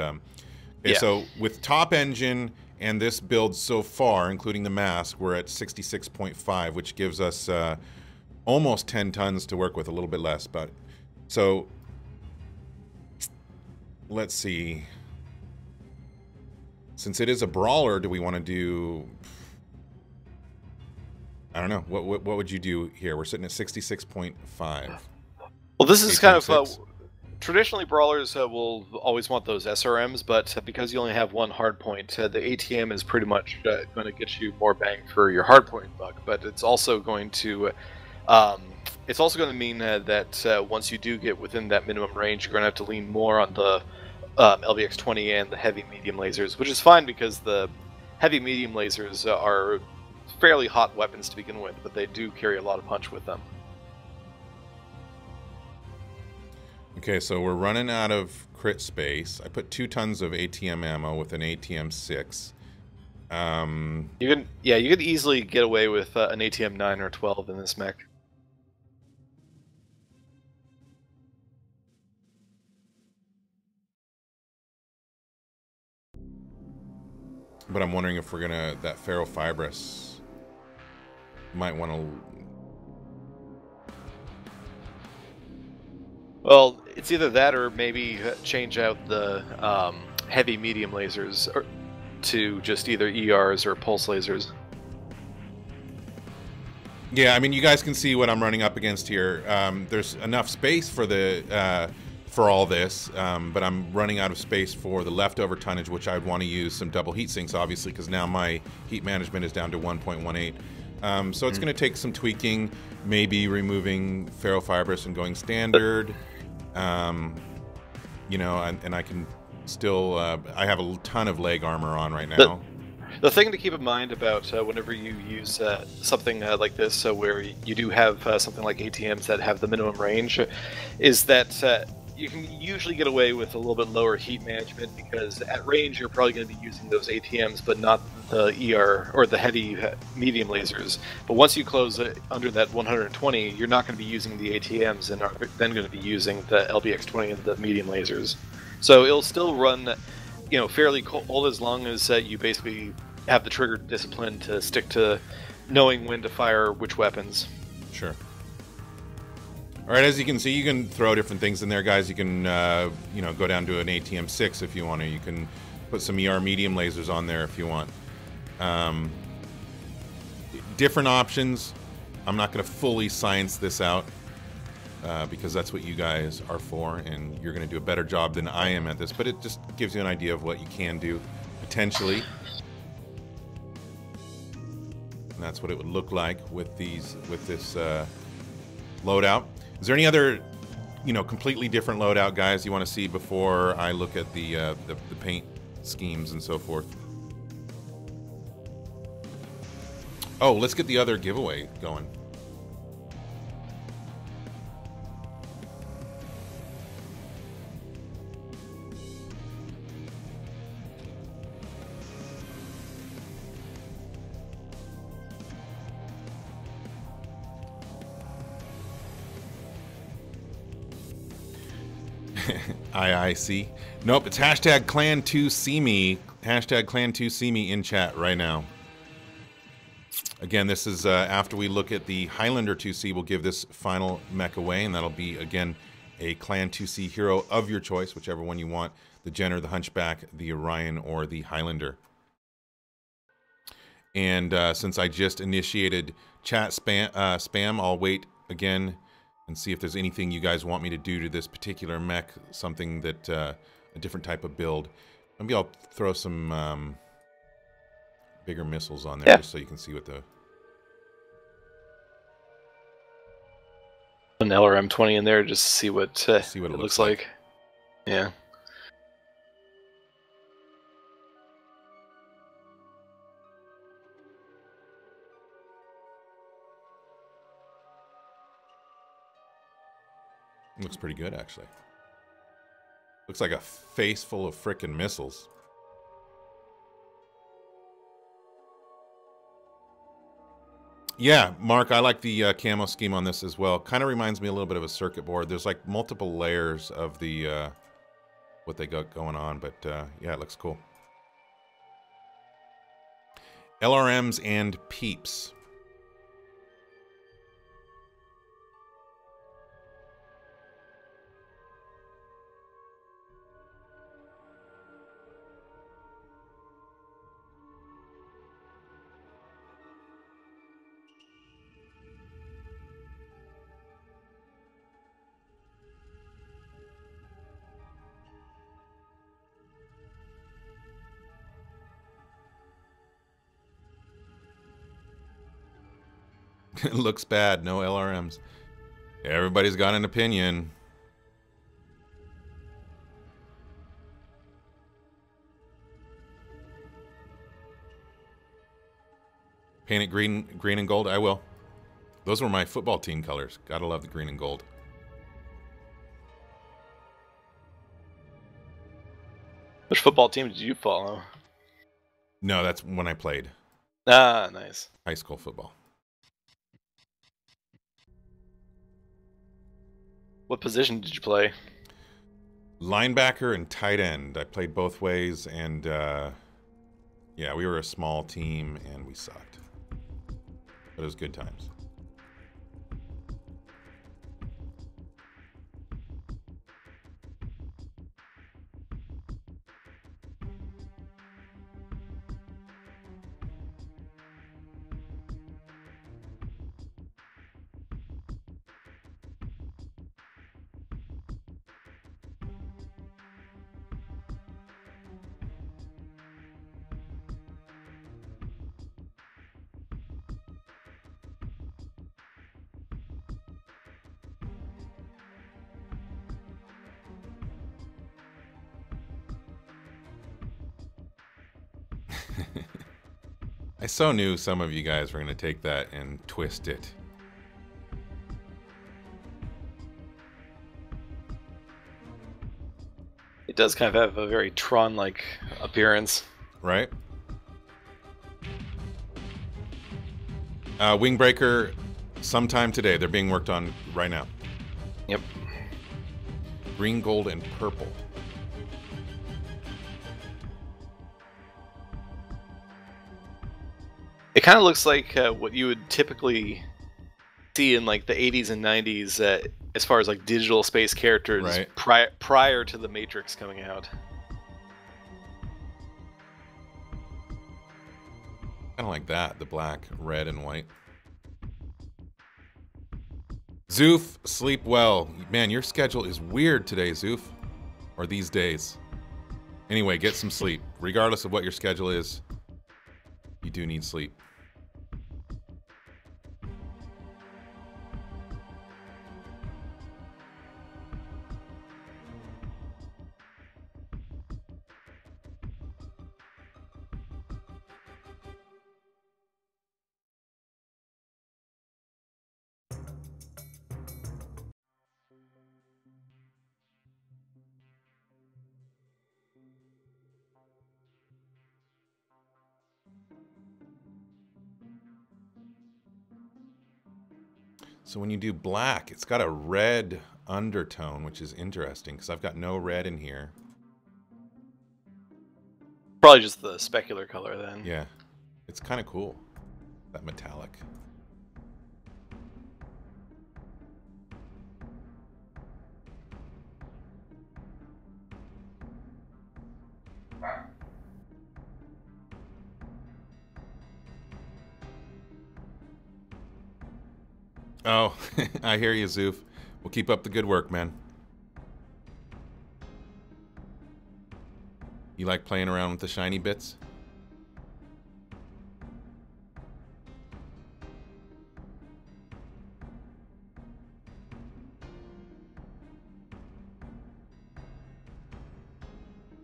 so with top engine and this build so far, including the mask, we're at 66.5, which gives us almost 10 tons to work with, a little bit less. But so let's see. Since it is a brawler, do we want to do? I don't know. What would you do here? We're sitting at 66.5. Well, this is kind of traditionally brawlers will always want those SRMs, but because you only have one hardpoint, the ATM is pretty much going to get you more bang for your hardpoint buck. But it's also going to mean that once you do get within that minimum range, you're going to have to lean more on the LBX 20 and the heavy medium lasers, which is fine because the heavy medium lasers are fairly hot weapons to begin with, but they do carry a lot of punch with them. Okay, so we're running out of crit space. I put 2 tons of ATM ammo with an ATM 6. You could easily get away with an ATM 9 or 12 in this mech. But I'm wondering if we're gonna that ferrofibrous might want to. Well, it's either that or maybe change out the heavy medium lasers. Or to just either ERs or pulse lasers. Yeah, I mean, you guys can see what I'm running up against here. There's enough space for the for all this, but I'm running out of space for the leftover tonnage, which I'd want to use some double heat sinks, obviously, because now my heat management is down to 1.18. So it's going to take some tweaking, maybe removing ferrofibrous and going standard. You know, and I can still, I have a ton of leg armor on right now. The thing to keep in mind about whenever you use something like this, where you do have something like ATMs that have the minimum range, is that you can usually get away with a little bit lower heat management, because at range you're probably going to be using those ATMs, but not the ER or the heavy medium lasers. But once you close under that 120, you're not going to be using the ATMs, and are then going to be using the LBX-20 and the medium lasers. So it'll still run, you know, fairly cold, as long as you basically have the trigger discipline to stick to knowing when to fire which weapons. Sure. All right, as you can see, you can throw different things in there, guys. You can, you know, go down to an ATM-6 if you want to. You can put some ER medium lasers on there if you want. Different options. I'm not going to fully science this out because that's what you guys are for, and you're going to do a better job than I am at this, but it just gives you an idea of what you can do, potentially. And that's what it would look like with these, with this loadout. Is there any other, you know, completely different loadout, guys, you want to see before I look at the paint schemes and so forth? Oh, let's get the other giveaway going. IIC. Nope, it's hashtag Clan2See Hashtag Clan2See in chat right now. Again, this is after we look at the Highlander 2C, we'll give this final mech away, and that'll be, again, a Clan2See Hero of your choice, whichever one you want, the Jenner, the Hunchback, the Orion, or the Highlander. And since I just initiated chat spam, I'll wait again and see if there's anything you guys want me to do to this particular mech, something that, a different type of build. Maybe I'll throw some bigger missiles on there, just so you can see what the... An LRM-20 in there just to see what it looks like. Yeah. Looks pretty good, actually. Looks like a face full of frickin' missiles. Yeah, Mark, I like the camo scheme on this as well. Kind of reminds me a little bit of a circuit board. There's like multiple layers of the what they got going on, but yeah, it looks cool. LRMs and peeps. It looks bad. No LRMs. Everybody's got an opinion. Paint it green and gold? I will. Those were my football team colors. Gotta love the green and gold. Which football team did you follow? No, that's when I played. Ah, nice. High school football. What position did you play? Linebacker and tight end. I played both ways, and yeah, we were a small team, and we sucked. But it was good times. I so knew some of you guys were going to take that and twist it. It does kind of have a very Tron-like appearance. Right? Wingbreaker, sometime today. They're being worked on right now. Yep. Green, gold, and purple. It kind of looks like what you would typically see in like the 80s and 90s as far as like digital space characters right. prior to the Matrix coming out. Kind of like that, the black, red, and white. Zoof, sleep well. Man, your schedule is weird today, Zoof. Or these days. Anyway, get some sleep. Regardless of what your schedule is, you do need sleep. So when you do black, it's got a red undertone, which is interesting because I've got no red in here. Probably just the specular color then. Yeah, it's kind of cool, that metallic. Oh, I hear you, Zoof. We'll keep up the good work, man. You like playing around with the shiny bits?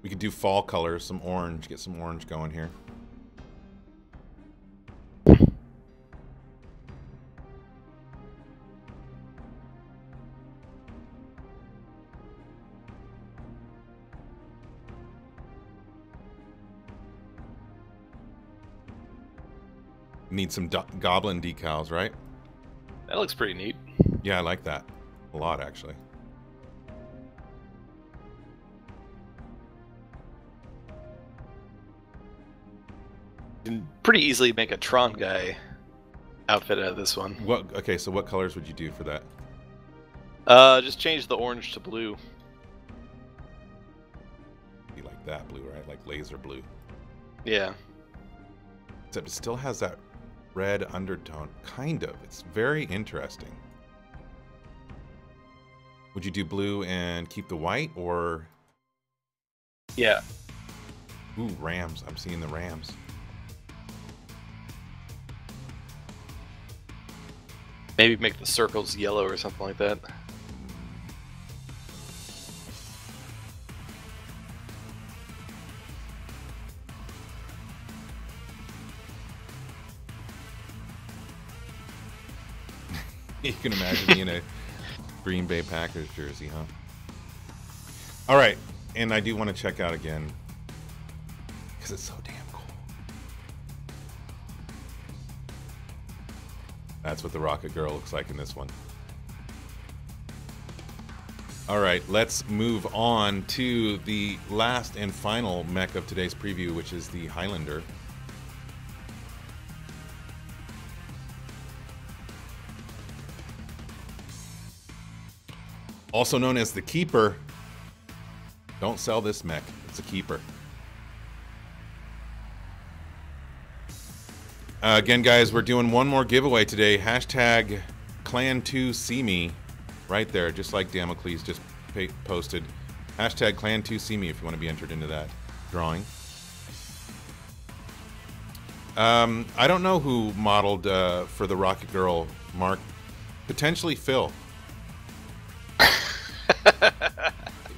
We could do fall colors, some orange, get some orange going here. Need some goblin decals, right? That looks pretty neat. Yeah, I like that a lot, actually. You can pretty easily make a Tron guy outfit out of this one. Okay, so what colors would you do for that? Just change the orange to blue. You like that blue, right? Like laser blue. Yeah. Except it still has that red undertone. Kind of. It's very interesting. Would you do blue and keep the white, or... Yeah. Ooh, Rams. I'm seeing the Rams. Maybe make the circles yellow or something like that. You can imagine me in a Green Bay Packers jersey, huh? All right, and I do want to check out again because it's so damn cool. That's what the Rocket Girl looks like in this one. All right, let's move on to the last and final mech of today's preview, which is the Highlander. Also known as the Keeper. Don't sell this mech. It's a keeper. Again, guys, we're doing one more giveaway today. Hashtag Clan2SeeMe. Right there, just like Damocles just posted. Hashtag Clan2SeeMe if you want to be entered into that drawing. I don't know who modeled for the Rocket Girl, Mark. Potentially Phil.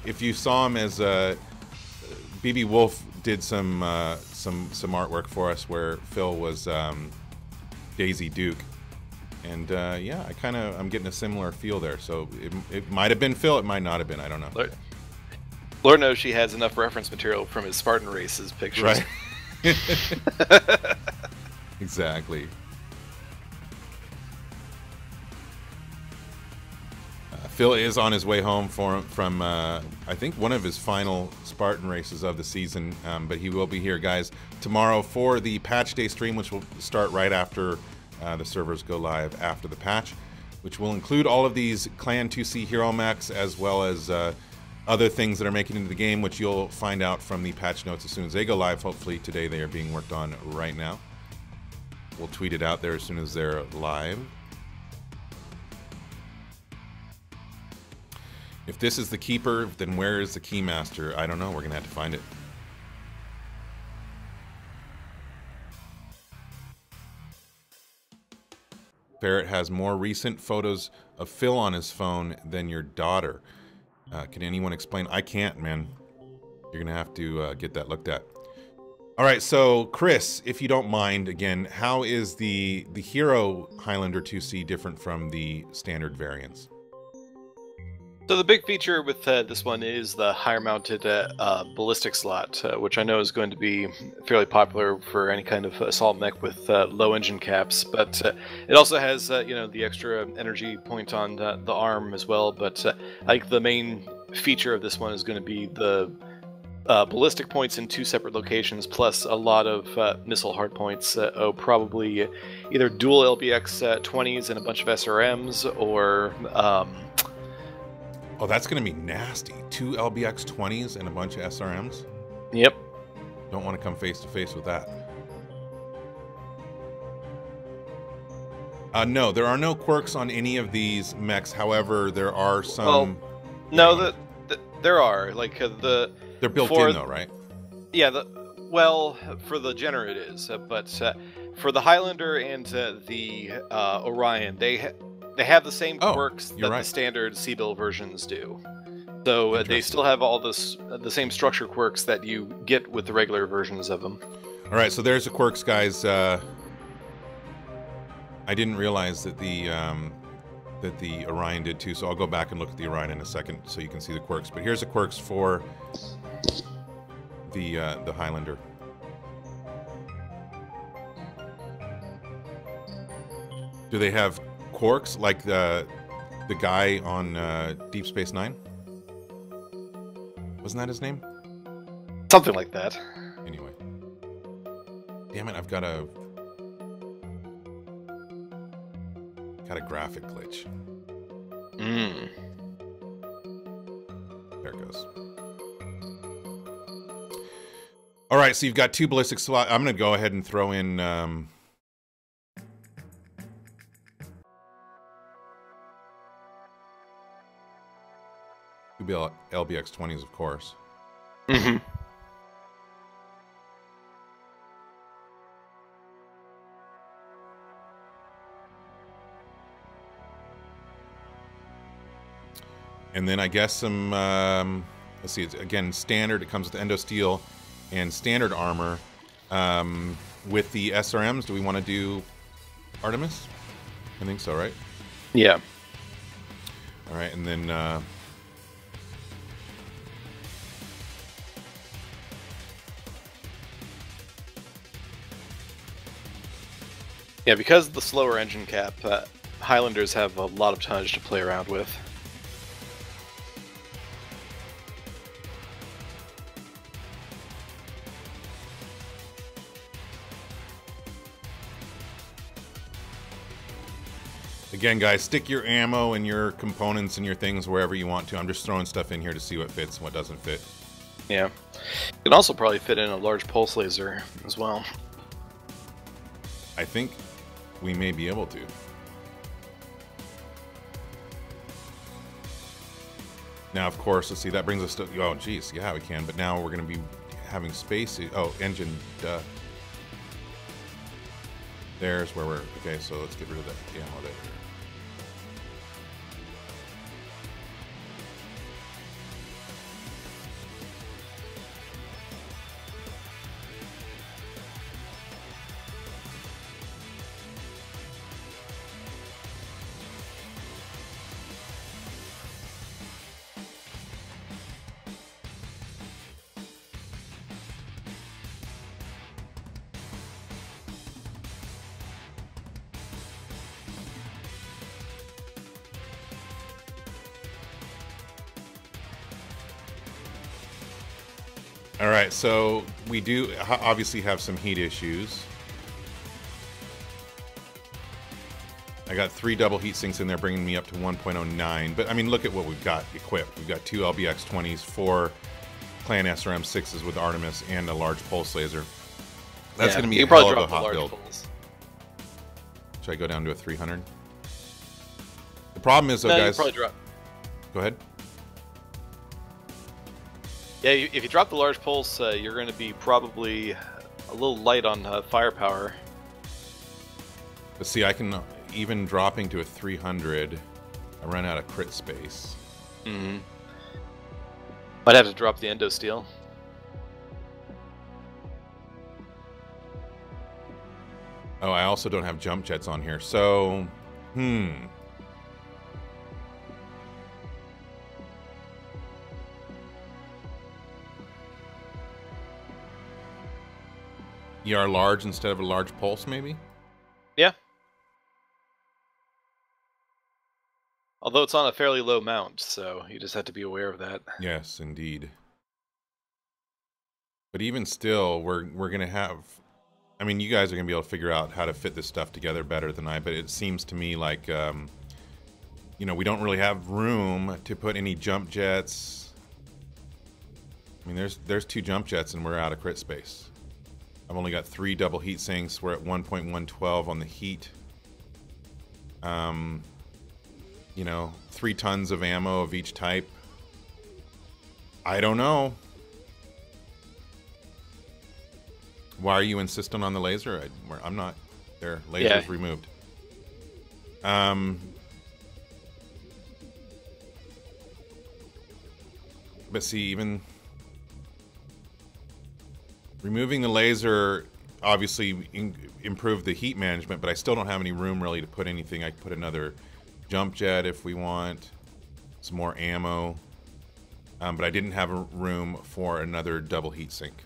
If you saw him as BB Wolf did some artwork for us where Phil was Daisy Duke, and yeah, I'm getting a similar feel there. So it might have been Phil, it might not have been. I don't know. Lord knows she has enough reference material from his Spartan races pictures. Right. Exactly. Phil is on his way home from I think one of his final Spartan races of the season, but he will be here, guys, tomorrow for the Patch Day stream, which will start right after the servers go live after the patch, which will include all of these Clan 2C Hero mechs, as well as other things that are making it into the game, which you'll find out from the patch notes as soon as they go live. Hopefully today they are being worked on right now. We'll tweet it out there as soon as they're live. If this is the keeper, then where is the keymaster? I don't know. We're going to have to find it. Barrett has more recent photos of Phil on his phone than your daughter. Can anyone explain? I can't, man. You're going to have to get that looked at. All right, so Chris, if you don't mind, again, how is the Hero Highlander 2C different from the standard variants? So the big feature with this one is the higher mounted ballistic slot, which I know is going to be fairly popular for any kind of assault mech with low engine caps. But it also has you know, the extra energy point on the arm as well. But I think the main feature of this one is going to be the ballistic points in 2 separate locations, plus a lot of missile hardpoints. Probably either dual LBX 20s and a bunch of SRMs, or oh, that's going to be nasty. 2 LBX 20s and a bunch of SRMs? Yep. Don't want to come face to face with that. No, there are no quirks on any of these mechs. However, there are some... Well, no, there are. Like, they're built in, though, right? Yeah, well, for the Jenner it is. But for the Highlander and the Orion, they have the same quirks that the standard C-Bill versions do. So they still have all the same structure quirks that you get with the regular versions of them. All right, so there's the quirks, guys. I didn't realize that the Orion did too, so I'll go back and look at the Orion in a second so you can see the quirks. But here's the quirks for the Highlander. Do they have quirks like the guy on Deep Space Nine? Wasn't that his name? Something like that. Anyway. Damn it, I've got a graphic glitch. There it goes. All right, so you've got 2 ballistic slots. I'm going to go ahead and throw in... LBX 20s, of course. Mm-hmm. And then I guess some, let's see, it's, again, standard. It comes with endo steel and standard armor. With the SRMs, do we want to do Artemis? I think so, right? Yeah. All right, and then... yeah, because of the slower engine cap, Highlanders have a lot of tonnage to play around with. Again, guys, stick your ammo and your components and your things wherever you want to. I'm just throwing stuff in here to see what fits and what doesn't fit. Yeah. It can also probably fit in a large pulse laser as well. I think we may be able to. Now, of course, let's see, that brings us to... oh, geez, yeah, we can. But now we're going to be having space... oh, engine, duh. There's where we're... okay, so let's get rid of that ammo there. All right, so we do obviously have some heat issues. I got 3 double heat sinks in there, bringing me up to 1.09. But I mean, look at what we've got equipped. We've got 2 LBX-20s, 4 Clan SRM-6s with Artemis, and a large pulse laser. That's going to be a hell of a hot build. Should I go down to a 300? The problem is, though, guys. Probably drop. Go ahead. Yeah, if you drop the large pulse, you're going to be probably a little light on firepower. But see, I can, even dropping to a 300, I run out of crit space. Mm-hmm. Might have to drop the endo steel. Oh, I also don't have jump jets on here, so, ER large instead of a large pulse, maybe? Yeah. Although it's on a fairly low mount, so you just have to be aware of that. Yes, indeed. But even still, we're going to have... I mean, you guys are going to be able to figure out how to fit this stuff together better than I, but it seems to me like, you know, we don't really have room to put any jump jets. I mean, there's 2 jump jets and we're out of crit space. I've only got 3 double heat sinks. We're at 1.112 on the heat. You know, 3 tons of ammo of each type. I don't know. Why are you insisting on the laser? I'm not. There, laser's removed. But see, even removing the laser obviously improved the heat management, but I still don't have any room really to put anything. I could put another jump jet if we want, some more ammo, but I didn't have a room for another double heat sink.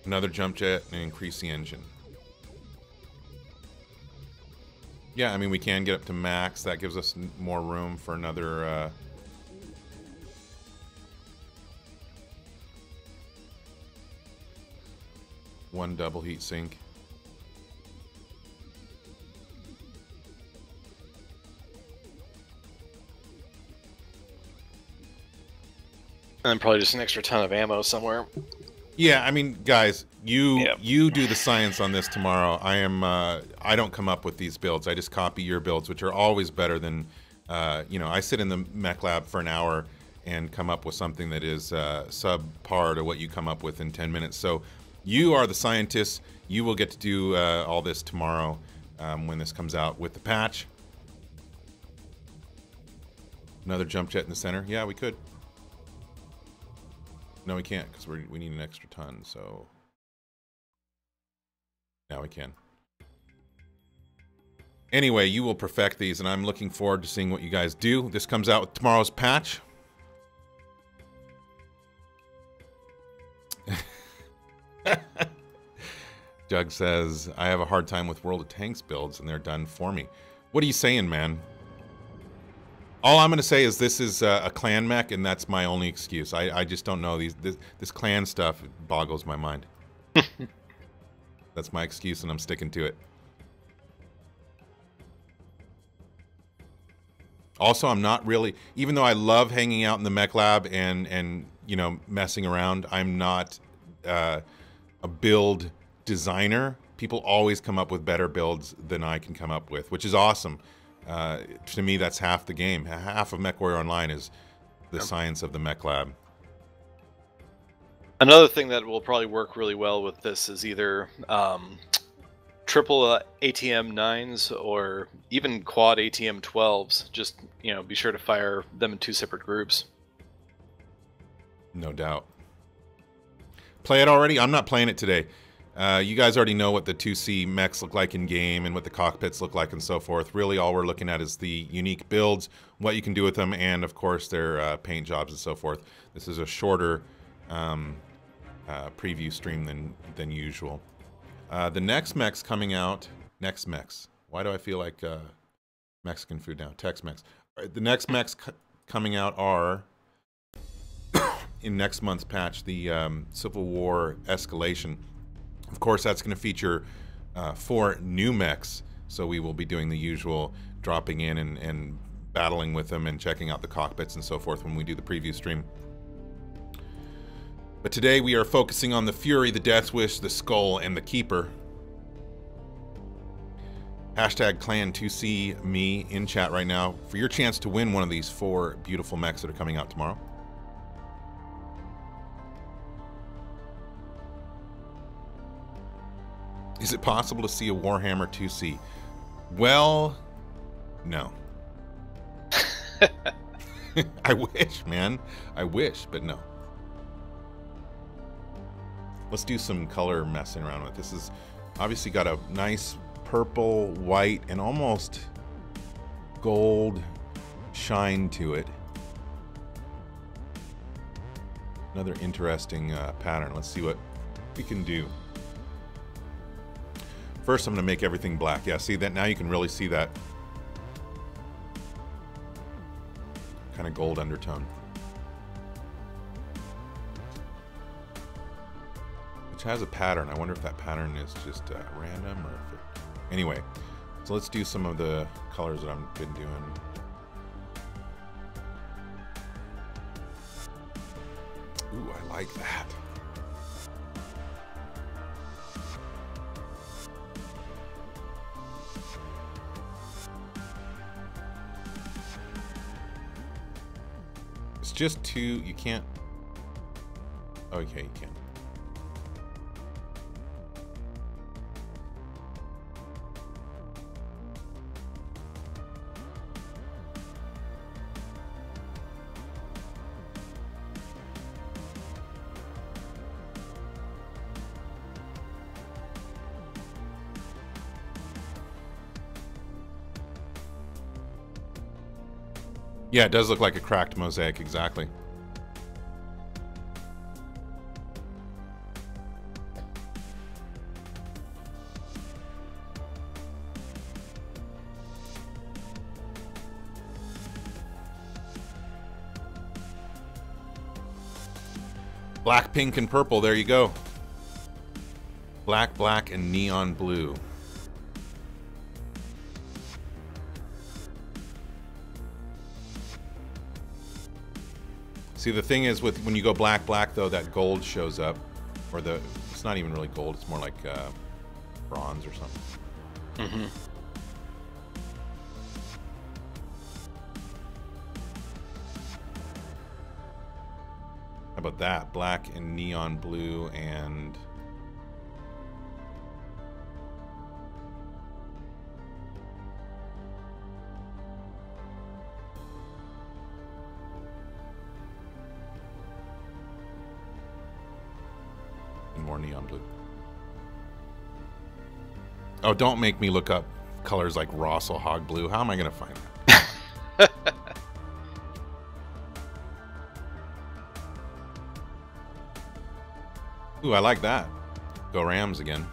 Another jump jet and increase the engine. Yeah, I mean, we can get up to max. That gives us more room for another... one double heat sink. And probably just an extra ton of ammo somewhere. Yeah, I mean, guys, you do the science on this tomorrow. I don't come up with these builds. I just copy your builds, which are always better than, you know, I sit in the mech lab for an hour and come up with something that is subpar to what you come up with in 10 minutes. So you are the scientists. You will get to do all this tomorrow when this comes out with the patch. Another jump jet in the center. Yeah, we could. No, we can't because we need an extra ton, so now we can. Anyway, you will perfect these, and I'm looking forward to seeing what you guys do. This comes out with tomorrow's patch. Jug says, I have a hard time with World of Tanks builds, and they're done for me. What are you saying, man? All I'm going to say is this is a clan mech, and that's my only excuse. I just don't know. This clan stuff boggles my mind. That's my excuse, and I'm sticking to it. Also, I'm not really... Even though I love hanging out in the mech lab and you know, messing around, I'm not a build designer. People always come up with better builds than I can come up with, which is awesome. To me, that's half the game. Half of MechWarrior Online is the science of the mech lab. Another thing that will probably work really well with this is either triple ATM 9s or even quad ATM 12s. Just, you know, be sure to fire them in 2 separate groups. No doubt. Play it already? I'm not playing it today. You guys already know what the 2C mechs look like in game and what the cockpits look like and so forth. Really, all we're looking at is the unique builds, what you can do with them, and of course their paint jobs and so forth. This is a shorter preview stream than usual. The next mech's coming out Next Mex. Why do I feel like Mexican food now? Tex-Mex. All right, the next Mex coming out are, in next month's patch, the Civil War Escalation. Of course, that's going to feature 4 new mechs, so we will be doing the usual dropping in and battling with them and checking out the cockpits and so forth when we do the preview stream. But today we are focusing on the Fury, the Death Wish, the Skull, and the Keeper. Hashtag Clan2C me in chat right now for your chance to win one of these 4 beautiful mechs that are coming out tomorrow. Is it possible to see a Warhammer 2C? Well, no. I wish, man. I wish, but no. Let's do some color messing around with. This is obviously got a nice purple, white, and almost gold shine to it. Another interesting pattern. Let's see what we can do. First, I'm going to make everything black. Yeah, see that? Now you can really see that kind of gold undertone. Which has a pattern. I wonder if that pattern is just random or if it... Anyway, so let's do some of the colors that I've been doing. Ooh, I like that. It's just 2, you can't... Okay, you can. Yeah, it does look like a cracked mosaic, exactly. Black, pink, and purple, there you go. Black, black, and neon blue. See, the thing is with when you go black, black though, that gold shows up, or it's not even really gold. It's more like bronze or something. Mm-hmm. How about that? Black and neon blue and more neon blue. Oh, don't make me look up colors like Rossel Hog Blue. How am I going to find that? Ooh, I like that. Go Rams again.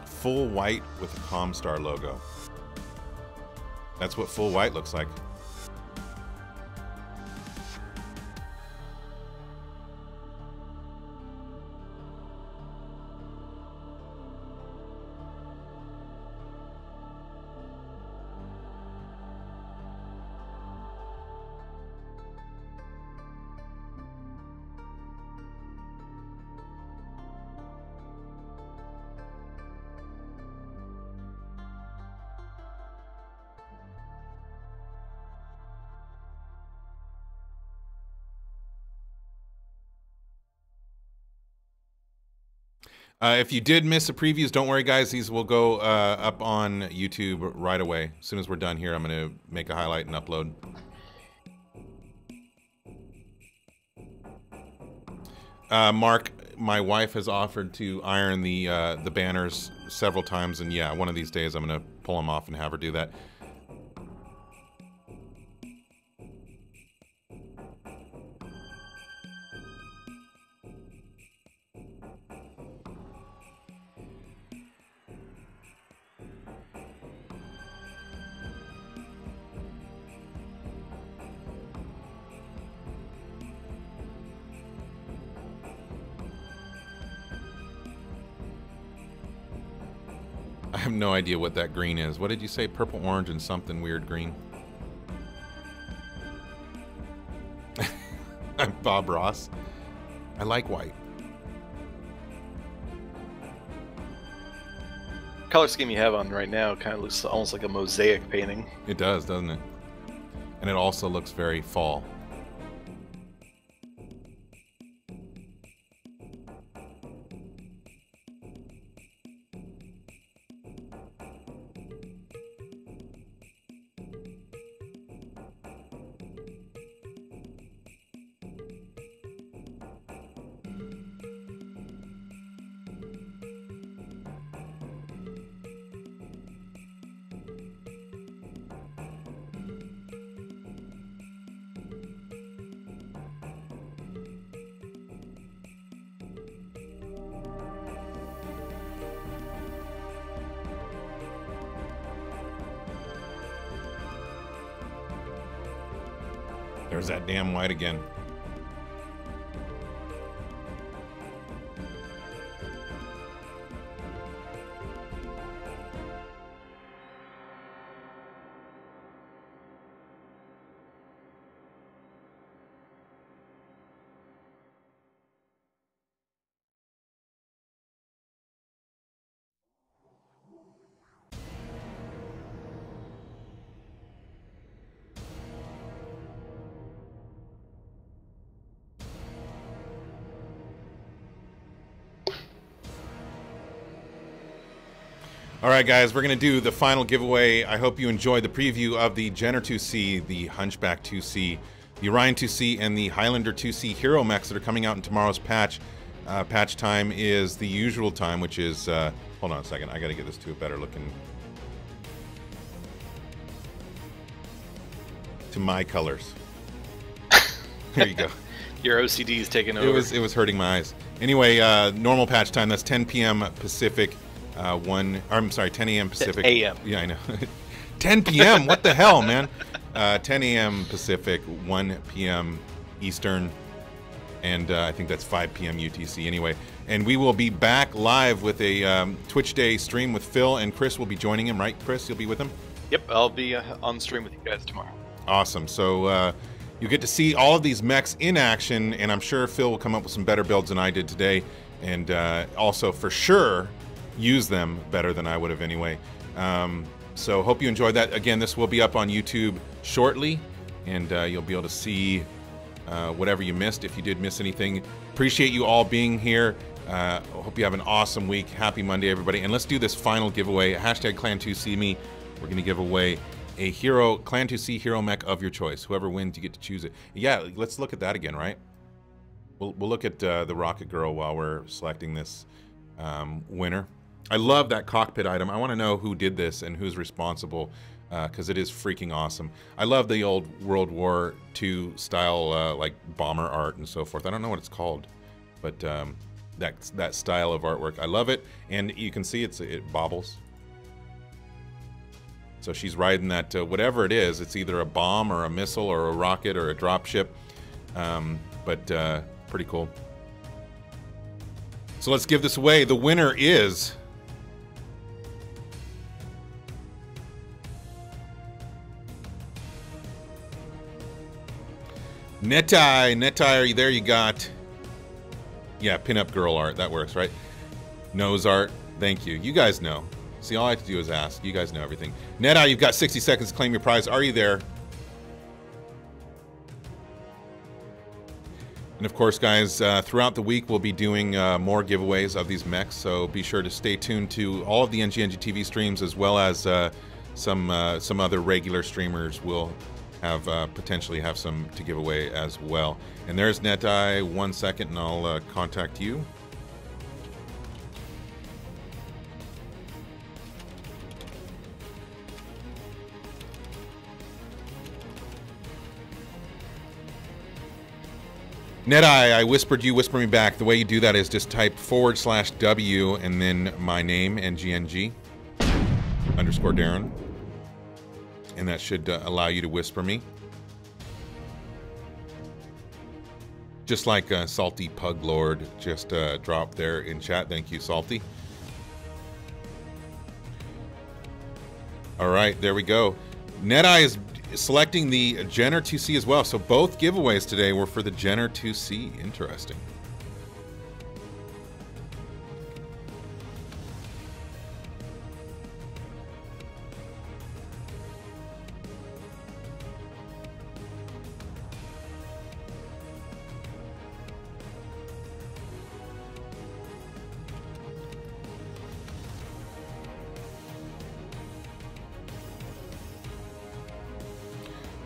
Full white with a Comstar logo. That's what full white looks like. If you did miss the previews, don't worry, guys. These will go up on YouTube right away. As soon as we're done here, I'm going to make a highlight and upload. Mark, my wife has offered to iron the banners several times, and yeah, one of these days I'm going to pull them off and have her do that. I have no idea what that green is. What did you say? Purple, orange, and something weird green. I'm Bob Ross. I like white. Color scheme you have on right now kind of looks almost like a mosaic painting. It does, doesn't it? And it also looks very fall. There's that damn white again. All right, guys, we're going to do the final giveaway. I hope you enjoyed the preview of the Jenner IIC, the Hunchback IIC, the Orion IIC, and the Highlander IIC Hero mechs that are coming out in tomorrow's patch. Patch time is the usual time, which is... hold on a second. I got to get this to a better looking... to my colors. There you go. Your OCD is taking over. It was hurting my eyes. Anyway, normal patch time, that's 10 p.m. Pacific. 10 a.m. Pacific. A.M. Yeah, I know. 10 p.m. What the hell, man? 10 a.m. Pacific, 1 p.m. Eastern, and I think that's 5 p.m. UTC anyway. And we will be back live with a Twitch Day stream with Phil, and Chris will be joining him, right, Chris? You'll be with him? Yep, I'll be on stream with you guys tomorrow. Awesome. So you get to see all of these mechs in action, and I'm sure Phil will come up with some better builds than I did today, and also for sure use them better than I would have anyway. So hope you enjoyed that. Again, this will be up on YouTube shortly, and you'll be able to see whatever you missed if you did miss anything. Appreciate you all being here. Hope you have an awesome week. Happy Monday, everybody. And let's do this final giveaway. Hashtag Clan2CMe. We're going to give away a Hero, Clan 2C Hero mech of your choice. Whoever wins, you get to choose it. Yeah, let's look at that again, right? We'll look at the Rocket Girl while we're selecting this winner. I love that cockpit item. I want to know who did this and who's responsible, because it is freaking awesome. I love the old World War II style, like bomber art and so forth. I don't know what it's called, but that style of artwork, I love it. And you can see it bobbles. So she's riding that whatever it is. It's either a bomb or a missile or a rocket or a drop ship, but pretty cool. So let's give this away. The winner is Netai. Netai, are you there? You got... Yeah, pinup girl art. That works, right? Nose art. Thank you. You guys know. See, all I have to do is ask. You guys know everything. Netai, you've got 60 seconds to claim your prize. Are you there? And of course, guys, throughout the week, we'll be doing more giveaways of these mechs. So be sure to stay tuned to all of the NGNG TV streams, as well as some other regular streamers will have potentially have some to give away as well. And there's Netai. 1 second, and I'll contact you. Netai, I whispered you, whisper me back. The way you do that is just type /W and then my name, NGNG _ Darren. And that should allow you to whisper me. Just like Salty Pug Lord just dropped there in chat. Thank you, Salty. All right, there we go. NetEye is selecting the Jenner 2C as well. So both giveaways today were for the Jenner 2C. Interesting.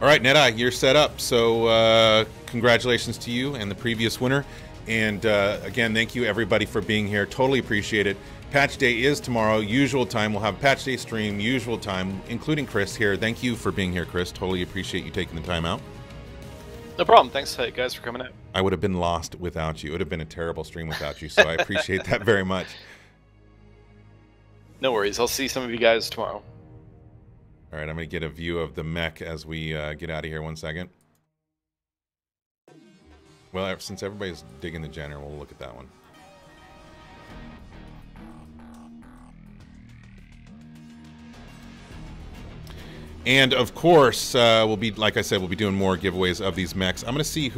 All right, NetEye, you're set up. So congratulations to you and the previous winner. And again, thank you everybody for being here. Totally appreciate it. Patch Day is tomorrow, usual time. We'll have Patch Day stream, usual time, including Chris here. Thank you for being here, Chris. Totally appreciate you taking the time out. No problem. Thanks, guys, for coming out. I would have been lost without you. It would have been a terrible stream without you, so I appreciate that very much. No worries. I'll see some of you guys tomorrow. All right, I'm going to get a view of the mech as we get out of here. 1 second. Well, since everybody's digging the Jenner, we'll look at that one. And of course, we'll be, like I said, we'll be doing more giveaways of these mechs. I'm going to see who